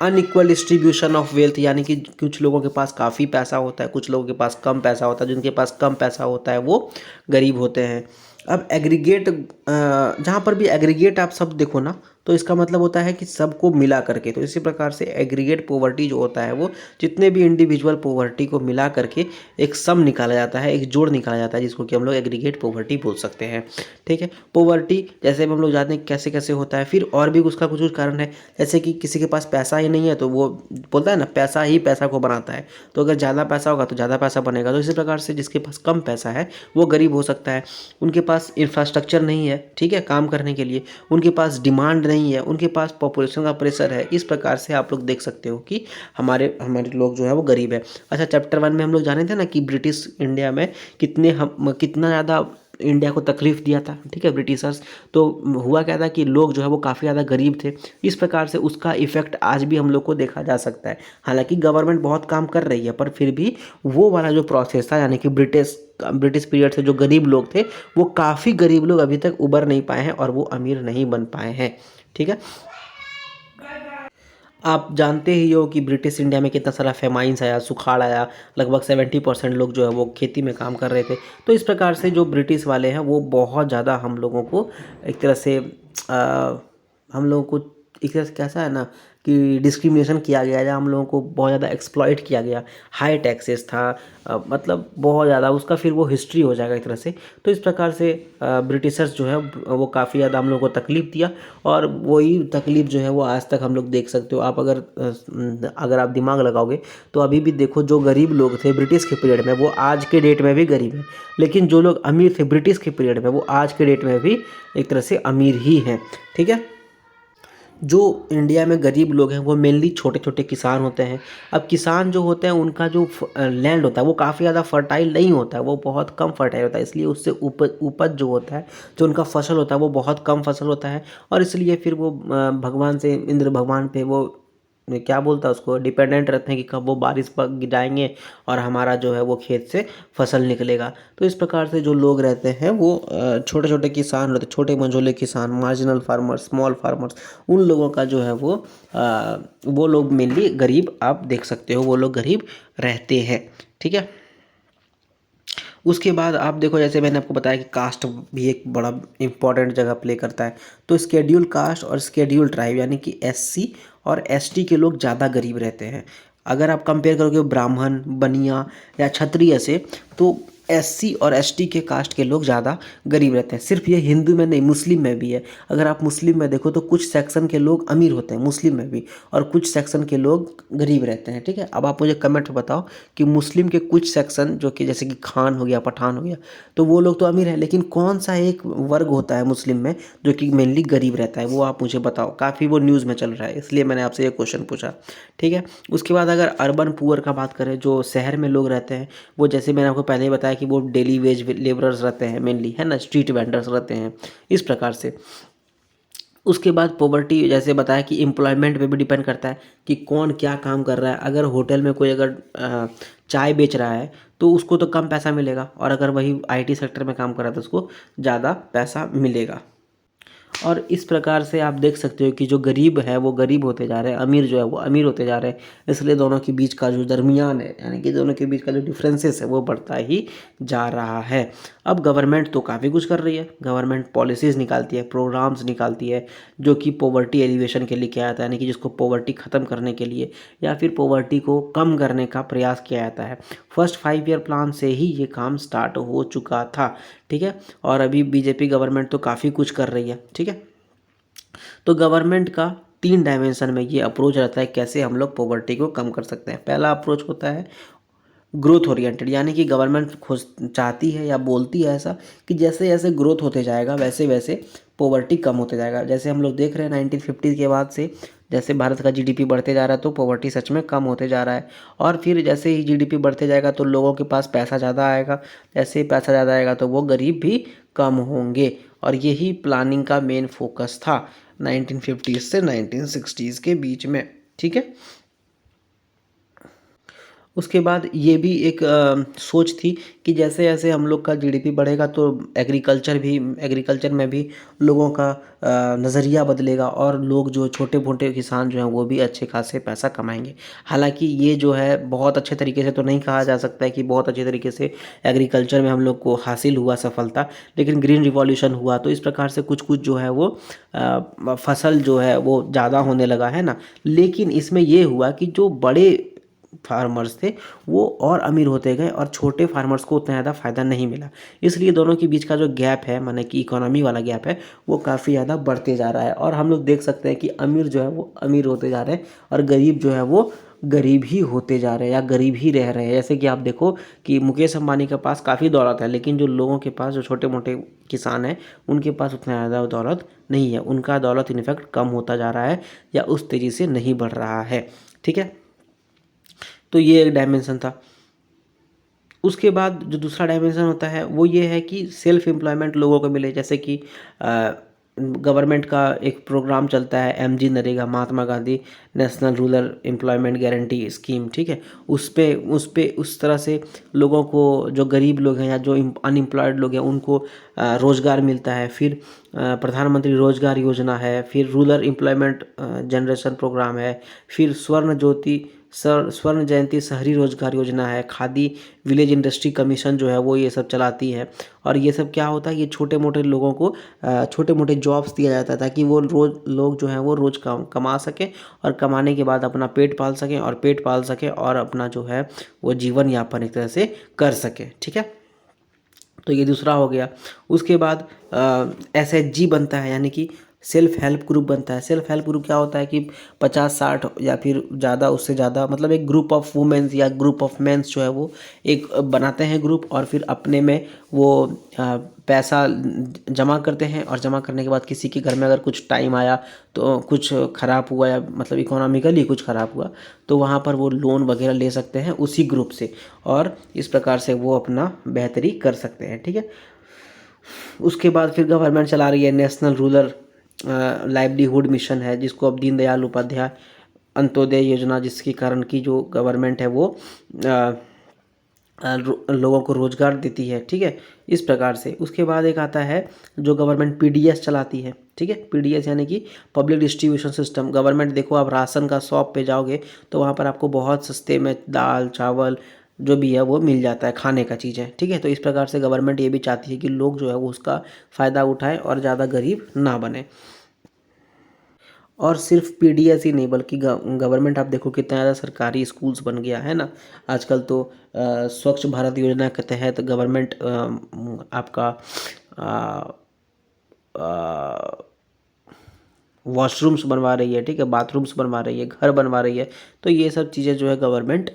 अनइक्वल डिस्ट्रीब्यूशन ऑफ वेल्थ, यानी कि कुछ लोगों के पास काफ़ी पैसा होता है, कुछ लोगों के पास कम पैसा होता है, जिनके पास कम पैसा होता है वो गरीब होते हैं। अब एग्रीगेट, जहाँ पर भी एग्रीगेट आप सब देखो ना, तो इसका मतलब होता है कि सबको मिला करके। तो इसी प्रकार से एग्रीगेट पोवर्टी जो होता है वो जितने भी इंडिविजुअल पोवर्टी को मिला करके एक सम निकाला जाता है, एक जोड़ निकाला जाता है, जिसको कि हम लोग एग्रीगेट पोवर्टी बोल सकते हैं। ठीक है, पोवर्टी जैसे हम लोग जानते हैं कैसे कैसे होता है, फिर और भी उसका कुछ कुछ कारण है। जैसे कि किसी के पास पैसा ही नहीं है तो वो बोलता है ना, पैसा ही पैसा को बनाता है, तो अगर ज़्यादा पैसा होगा तो ज़्यादा पैसा बनेगा। तो इसी प्रकार से जिसके पास कम पैसा है वो गरीब हो सकता है। उनके पास इंफ्रास्ट्रक्चर नहीं है, ठीक है, काम करने के लिए, उनके पास डिमांड नहीं है, उनके पास पॉपुलेशन का प्रेशर है। इस प्रकार से आप लोग देख सकते हो कि हमारे हमारे लोग जो है वो गरीब है। अच्छा, चैप्टर 1 में हम लोग जाने थे ना कि ब्रिटिश इंडिया में कितना ज़्यादा इंडिया को तकलीफ दिया था, ठीक है, ब्रिटिशर्स। तो हुआ क्या था कि लोग जो है वो काफ़ी ज़्यादा गरीब थे। इस प्रकार से उसका इफेक्ट आज भी हम लोग को देखा जा सकता है। हालांकि गवर्नमेंट बहुत काम कर रही है, पर फिर भी वो वाला जो प्रोसेस था, यानी कि ब्रिटिश पीरियड से जो गरीब लोग थे वो काफ़ी गरीब लोग अभी तक उबर नहीं पाए हैं और वो अमीर नहीं बन पाए हैं। ठीक है, आप जानते ही हो कि ब्रिटिश इंडिया में कितना सारा फेमाइन्स आया, सुखाड़ आया, लगभग 70% लोग जो है वो खेती में काम कर रहे थे। तो इस प्रकार से जो ब्रिटिश वाले हैं वो बहुत ज़्यादा हम लोगों को एक तरह से हम लोगों को एक तरह से कैसा है ना कि डिस्क्रिमिनेशन किया गया, या हम लोगों को बहुत ज़्यादा एक्सप्लॉइट किया गया। हाई टैक्सेस था, मतलब बहुत ज़्यादा उसका फिर वो हिस्ट्री हो जाएगा एक तरह से। तो इस प्रकार से ब्रिटिशर्स जो है वो काफ़ी ज़्यादा हम लोगों को तकलीफ़ दिया, और वही तकलीफ़ जो है वो आज तक हम लोग देख सकते हो। आप अगर आप दिमाग लगाओगे तो अभी भी देखो, जो गरीब लोग थे ब्रिटिश के पीरियड में वो आज के डेट में भी गरीब हैं, लेकिन जो लोग अमीर थे ब्रिटिश के पीरियड में वो आज के डेट में भी एक तरह से अमीर ही हैं। ठीक है, जो इंडिया में गरीब लोग हैं वो मेनली छोटे छोटे किसान होते हैं। अब किसान जो होते हैं उनका जो लैंड होता है वो काफ़ी ज़्यादा फर्टाइल नहीं होता है, वो बहुत कम फर्टाइल होता है, इसलिए उससे उपज जो होता है, जो उनका फसल होता है वो बहुत कम फसल होता है। और इसलिए फिर वो भगवान से, इंद्र भगवान पे वो क्या बोलता है उसको, डिपेंडेंट रहते हैं कि कब वो बारिश पर गिराएंगे और हमारा जो है वो खेत से फसल निकलेगा। तो इस प्रकार से जो लोग रहते हैं वो छोटे छोटे किसान रहते, छोटे मंझोले किसान, मार्जिनल फार्मर्स, स्मॉल फार्मर्स, उन लोगों का जो है वो लोग मेनली गरीब, आप देख सकते हो वो लोग गरीब रहते हैं। ठीक है। उसके बाद आप देखो, जैसे मैंने आपको बताया कि कास्ट भी एक बड़ा इंपॉर्टेंट जगह प्ले करता है। तो स्केड्यूल कास्ट और स्केड्यूल ट्राइब यानी कि एससी और एसटी के लोग ज़्यादा गरीब रहते हैं। अगर आप कंपेयर करोगे ब्राह्मण, बनिया या क्षत्रिय से, तो एससी और एसटी के कास्ट के लोग ज़्यादा गरीब रहते हैं। सिर्फ ये हिंदू में नहीं, मुस्लिम में भी है। अगर आप मुस्लिम में देखो तो कुछ सेक्शन के लोग अमीर होते हैं मुस्लिम में भी, और कुछ सेक्शन के लोग गरीब रहते हैं। ठीक है। अब आप मुझे कमेंट में बताओ कि मुस्लिम के कुछ सेक्शन जो कि जैसे कि खान हो गया, पठान हो गया, तो वो लोग तो अमीर है, लेकिन कौन सा एक वर्ग होता है मुस्लिम में जो कि मेनली गरीब रहता है, वो आप मुझे बताओ। काफ़ी वो न्यूज़ में चल रहा है, इसलिए मैंने आपसे ये क्वेश्चन पूछा। ठीक है। उसके बाद अगर अर्बन पुअर का बात करें, जो शहर में लोग रहते हैं, वो जैसे मैंने आपको पहले ही बताया कि वो डेली वेज लेबरर्स रहते हैं मेनली, है ना, स्ट्रीट वेंडर्स रहते हैं, इस प्रकार से। उसके बाद पॉवर्टी जैसे बताया कि एम्प्लॉयमेंट पे भी डिपेंड करता है कि कौन क्या काम कर रहा है। अगर होटल में कोई अगर चाय बेच रहा है तो उसको तो कम पैसा मिलेगा, और अगर वही आईटी सेक्टर में काम कर रहा है तो उसको ज़्यादा पैसा मिलेगा। और इस प्रकार से आप देख सकते हो कि जो गरीब है वो गरीब होते जा रहे हैं, अमीर जो है वो अमीर होते जा रहे हैं। इसलिए दोनों के बीच का जो दरमियान है, यानी कि दोनों के बीच का जो डिफरेंसेस है, वो बढ़ता ही जा रहा है। अब गवर्नमेंट तो काफ़ी कुछ कर रही है, गवर्नमेंट पॉलिसीज़ निकालती है, प्रोग्राम्स निकालती है, जो कि पॉवर्टी एलिवेशन के लिए किया जाता है, यानी कि जिसको पॉवर्टी ख़त्म करने के लिए या फिर पॉवर्टी को कम करने का प्रयास किया जाता है। फर्स्ट 5 ईयर प्लान से ही ये काम स्टार्ट हो चुका था। ठीक है। और अभी बीजेपी गवर्नमेंट तो काफ़ी कुछ कर रही है। ठीक है। तो गवर्नमेंट का 3 डायमेंशन में ये अप्रोच रहता है कैसे हम लोग पॉवर्टी को कम कर सकते हैं। पहला अप्रोच होता है ग्रोथ ओरिएंटेड, यानी कि गवर्नमेंट खोज चाहती है या बोलती है ऐसा कि जैसे जैसे ग्रोथ होते जाएगा वैसे वैसे पॉवर्टी कम होते जाएगा। जैसे हम लोग देख रहे हैं 1950 के बाद से जैसे भारत का जीडीपी बढ़ते जा रहा है तो पॉवर्टी सच में कम होते जा रहा है। और फिर जैसे ही जीडीपी बढ़ते जाएगा तो लोगों के पास पैसा ज़्यादा आएगा, जैसे ही पैसा ज़्यादा आएगा तो वो गरीब भी कम होंगे। और यही प्लानिंग का मेन फोकस था 1950 से 1960 के बीच में। ठीक है। उसके बाद ये भी एक सोच थी कि जैसे जैसे हम लोग का जीडीपी बढ़ेगा तो एग्रीकल्चर में भी लोगों का नज़रिया बदलेगा, और लोग जो छोटे मोटे किसान जो हैं वो भी अच्छे खासे पैसा कमाएंगे। हालांकि ये जो है बहुत अच्छे तरीके से तो नहीं कहा जा सकता है कि बहुत अच्छे तरीके से एग्रीकल्चर में हम लोग को हासिल हुआ सफलता, लेकिन ग्रीन रिवॉल्यूशन हुआ तो इस प्रकार से कुछ कुछ जो है वो फसल जो है वो ज़्यादा होने लगा, है ना। लेकिन इसमें ये हुआ कि जो बड़े फार्मर्स थे वो और अमीर होते गए और छोटे फार्मर्स को उतना ज़्यादा फ़ायदा नहीं मिला। इसलिए दोनों के बीच का जो गैप है, माने कि इकोनॉमी वाला गैप है, वो काफ़ी ज़्यादा बढ़ते जा रहा है। और हम लोग देख सकते हैं कि अमीर जो है वो अमीर होते जा रहे हैं और गरीब जो है वो गरीब ही होते जा रहे हैं या गरीब ही रह रहे हैं। जैसे कि आप देखो कि मुकेश अंबानी के पास काफ़ी दौलत है, लेकिन जो लोगों के पास, जो छोटे मोटे किसान हैं, उनके पास उतना ज़्यादा दौलत नहीं है। उनका दौलत इनफैक्ट कम होता जा रहा है या उस तेज़ी से नहीं बढ़ रहा है। ठीक है। तो ये एक डायमेंशन था। उसके बाद जो दूसरा डायमेंशन होता है वो ये है कि सेल्फ एम्प्लॉयमेंट लोगों को मिले। जैसे कि गवर्नमेंट का एक प्रोग्राम चलता है MG NREGA, Mahatma Gandhi national rural employment guarantee scheme. ठीक है। उस पे उस तरह से लोगों को, जो गरीब लोग हैं या जो अनएम्प्लॉयड लोग हैं, उनको रोज़गार मिलता है। फिर प्रधानमंत्री रोजगार योजना है, फिर रूरल एम्प्लॉयमेंट जनरेशन प्रोग्राम है, फिर स्वर्ण जयंती शहरी रोजगार योजना है, खादी विलेज इंडस्ट्री कमीशन जो है वो ये सब चलाती है। और ये सब क्या होता है, ये छोटे मोटे लोगों को छोटे मोटे जॉब्स दिया जाता है ताकि वो लोग जो हैं वो रोज़ कमा सकें, और कमाने के बाद अपना पेट पाल सकें, और पेट पाल सकें और अपना जो है वो जीवन यापन एक तरह से कर सकें। ठीक है। तो ये दूसरा हो गया। उसके बाद एसएचजी बनता है, यानी कि सेल्फ हेल्प ग्रुप बनता है। सेल्फ हेल्प ग्रुप क्या होता है कि 50-60 या फिर ज़्यादा, उससे ज़्यादा, मतलब एक ग्रुप ऑफ वुमेन्स या ग्रुप ऑफ मेंस जो है वो एक बनाते हैं ग्रुप, और फिर अपने में वो पैसा जमा करते हैं। और जमा करने के बाद किसी के घर में अगर कुछ टाइम आया, तो कुछ ख़राब हुआ या मतलब इकोनॉमिकली कुछ ख़राब हुआ, तो वहाँ पर वो लोन वगैरह ले सकते हैं उसी ग्रुप से, और इस प्रकार से वो अपना बेहतरी कर सकते हैं। ठीक है। उसके बाद फिर गवर्नमेंट चला रही है नेशनल रूरल लाइवलीहुड मिशन है, जिसको अब दीनदयाल उपाध्याय अंत्योदय योजना, जिसके कारण की जो गवर्नमेंट है वो लोगों को रोजगार देती है, ठीक है, इस प्रकार से। उसके बाद एक आता है जो गवर्नमेंट पीडीएस चलाती है, ठीक है, पीडीएस यानी कि पब्लिक डिस्ट्रीब्यूशन सिस्टम। गवर्नमेंट, देखो आप राशन का शॉप पे जाओगे तो वहाँ पर आपको बहुत सस्ते में दाल चावल जो भी है वो मिल जाता है, खाने का चीज़ है, ठीक है। तो इस प्रकार से गवर्नमेंट ये भी चाहती है कि लोग जो है वो उसका फ़ायदा उठाएं और ज़्यादा गरीब ना बने। और सिर्फ पीडीएस ही नहीं, बल्कि गवर्नमेंट, आप देखो कितना ज़्यादा सरकारी स्कूल्स बन गया है ना आजकल तो। स्वच्छ भारत योजना के तहत गवर्नमेंट आपका वॉशरूम्स बनवा रही है, ठीक है, बाथरूम्स बनवा रही है, घर बनवा रही है। तो ये सब चीज़ें जो है गवर्नमेंट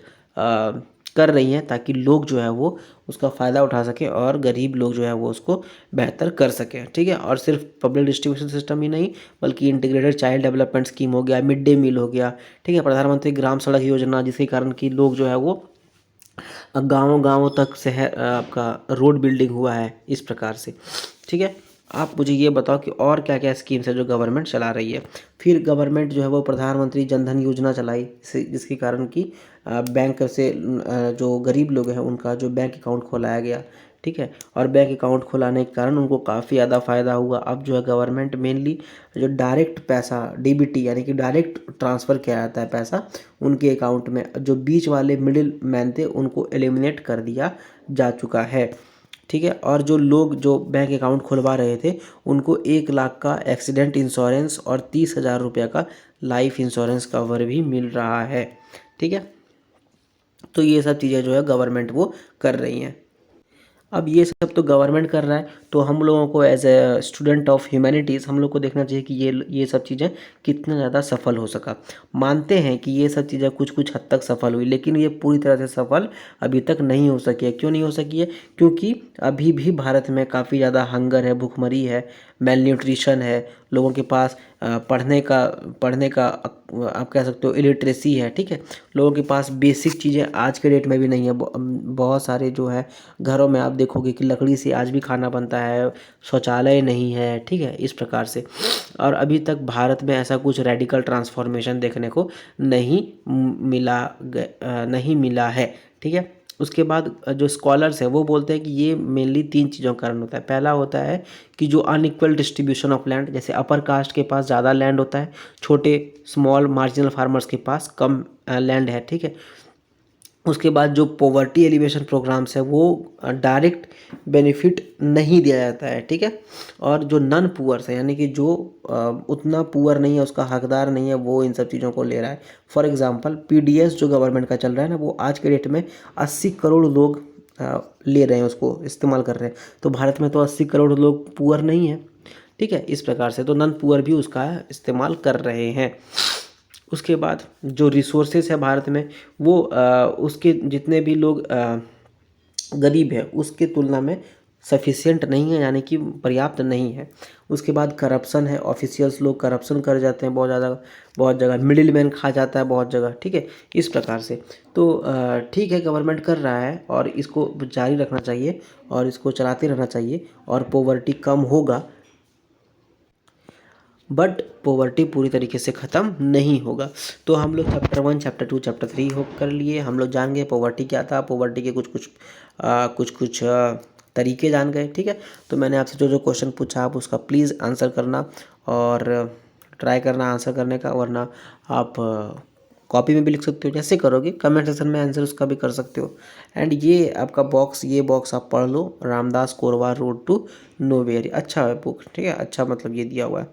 कर रही हैं ताकि लोग जो है वो उसका फ़ायदा उठा सकें और गरीब लोग जो है वो उसको बेहतर कर सकें, ठीक है। और सिर्फ पब्लिक डिस्ट्रीब्यूशन सिस्टम ही नहीं, बल्कि इंटीग्रेटेड चाइल्ड डेवलपमेंट स्कीम हो गया, मिड डे मील हो गया, ठीक है, प्रधानमंत्री ग्राम सड़क योजना, जिसके कारण कि लोग जो है वो गाँवों गाँवों तक शहर आपका रोड बिल्डिंग हुआ है, इस प्रकार से, ठीक है। आप मुझे ये बताओ कि और क्या क्या स्कीम्स है जो गवर्नमेंट चला रही है। फिर गवर्नमेंट जो है वो प्रधानमंत्री जन धन योजना चलाई, जिसके कारण कि बैंक से जो गरीब लोग हैं उनका जो बैंक अकाउंट खोलाया गया, ठीक है। और बैंक अकाउंट खोलाने के कारण उनको काफ़ी ज़्यादा फ़ायदा हुआ। अब जो है गवर्नमेंट मेनली जो डायरेक्ट पैसा डीबीटी यानी कि डायरेक्ट ट्रांसफ़र किया जाता है पैसा उनके अकाउंट में, जो बीच वाले मिडिल मैन थे उनको एलिमिनेट कर दिया जा चुका है, ठीक है। और जो लोग जो बैंक अकाउंट खुलवा रहे थे उनको 1 लाख का एक्सीडेंट इंश्योरेंस और 30,000 रुपये का लाइफ इंश्योरेंस कवर भी मिल रहा है, ठीक है। तो ये सब चीज़ें जो है गवर्नमेंट वो कर रही हैं। अब ये सब तो गवर्नमेंट कर रहा है, तो हम लोगों को as a student of humanities हम लोग को देखना चाहिए कि ये सब चीज़ें कितना ज़्यादा सफल हो सका। मानते हैं कि ये सब चीज़ें कुछ कुछ हद तक सफल हुई, लेकिन ये पूरी तरह से सफल अभी तक नहीं हो सकी है। क्यों नहीं हो सकी है? क्योंकि अभी भी भारत में काफ़ी ज़्यादा हंगर है, भुखमरी है, मेल न्यूट्रिशन है, लोगों के पास पढ़ने का आप कह सकते हो इलिटरेसी है, ठीक है। लोगों के पास बेसिक चीज़ें आज के डेट में भी नहीं है। बहुत सारे जो है घरों में आप देखोगे कि लकड़ी से आज भी खाना बनता है, शौचालय नहीं है, ठीक है, इस प्रकार से। और अभी तक भारत में ऐसा कुछ रेडिकल ट्रांसफॉर्मेशन देखने को नहीं मिला है, ठीक है। उसके बाद जो स्कॉलर्स है वो बोलते हैं कि ये मेनली 3 चीज़ों का कारण होता है। पहला होता है कि जो अनइक्वल डिस्ट्रीब्यूशन ऑफ लैंड, जैसे अपर कास्ट के पास ज़्यादा लैंड होता है, छोटे स्मॉल मार्जिनल फार्मर्स के पास कम लैंड है, ठीक है। उसके बाद जो पॉवर्टी एलिवेशन प्रोग्राम्स है वो डायरेक्ट बेनिफिट नहीं दिया जाता है, ठीक है। और जो नॉन पुअर्स है यानी कि जो उतना पुअर नहीं है, उसका हकदार नहीं है, वो इन सब चीज़ों को ले रहा है। फॉर एग्जांपल पीडीएस जो गवर्नमेंट का चल रहा है ना, वो आज के डेट में 80 करोड़ लोग ले रहे हैं, उसको इस्तेमाल कर रहे हैं। तो भारत में तो 80 करोड़ लोग पुअर नहीं है, ठीक है, इस प्रकार से। तो नॉन पुअर भी उसका इस्तेमाल कर रहे हैं। उसके बाद जो रिसोर्सेज है भारत में वो उसके जितने भी लोग गरीब है उसके तुलना में सफिशिएंट नहीं है, यानी कि पर्याप्त नहीं है। उसके बाद करप्शन है, ऑफिशियल्स लोग करप्शन कर जाते हैं बहुत जगह मिडिल मैन खा जाता है बहुत जगह, ठीक है, इस प्रकार से। तो ठीक है, गवर्नमेंट कर रहा है और इसको जारी रखना चाहिए और इसको चलाते रहना चाहिए और पॉवर्टी कम होगा, बट पॉवर्टी पूरी तरीके से ख़त्म नहीं होगा। तो हम लोग चैप्टर 1 चैप्टर 2 चैप्टर 3 हो कर लिए। हम लोग जान गए पॉवर्टी क्या था, पॉवर्टी के कुछ तरीके जान गए, ठीक है। तो मैंने आपसे जो जो क्वेश्चन पूछा आप उसका प्लीज़ आंसर करना और ट्राई करना आंसर करने का, वरना आप कॉपी में भी लिख सकते हो, जैसे करोगे कमेंट सेक्शन में आंसर उसका भी कर सकते हो। एंड ये आपका ये बॉक्स आप पढ़ लो, रामदास कोरवा रोड टू नोवेरी, अच्छा है बुक, ठीक है, अच्छा मतलब ये दिया हुआ है।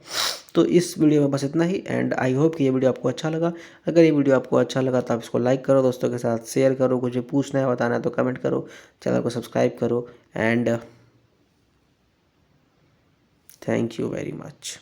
तो इस वीडियो में बस इतना ही एंड आई होप कि ये वीडियो आपको अच्छा लगा। अगर ये वीडियो आपको अच्छा लगा तो आप इसको लाइक करो, दोस्तों के साथ शेयर करो, कुछ भी पूछना है बताना है तो कमेंट करो, चैनल को सब्सक्राइब करो and thank you very much.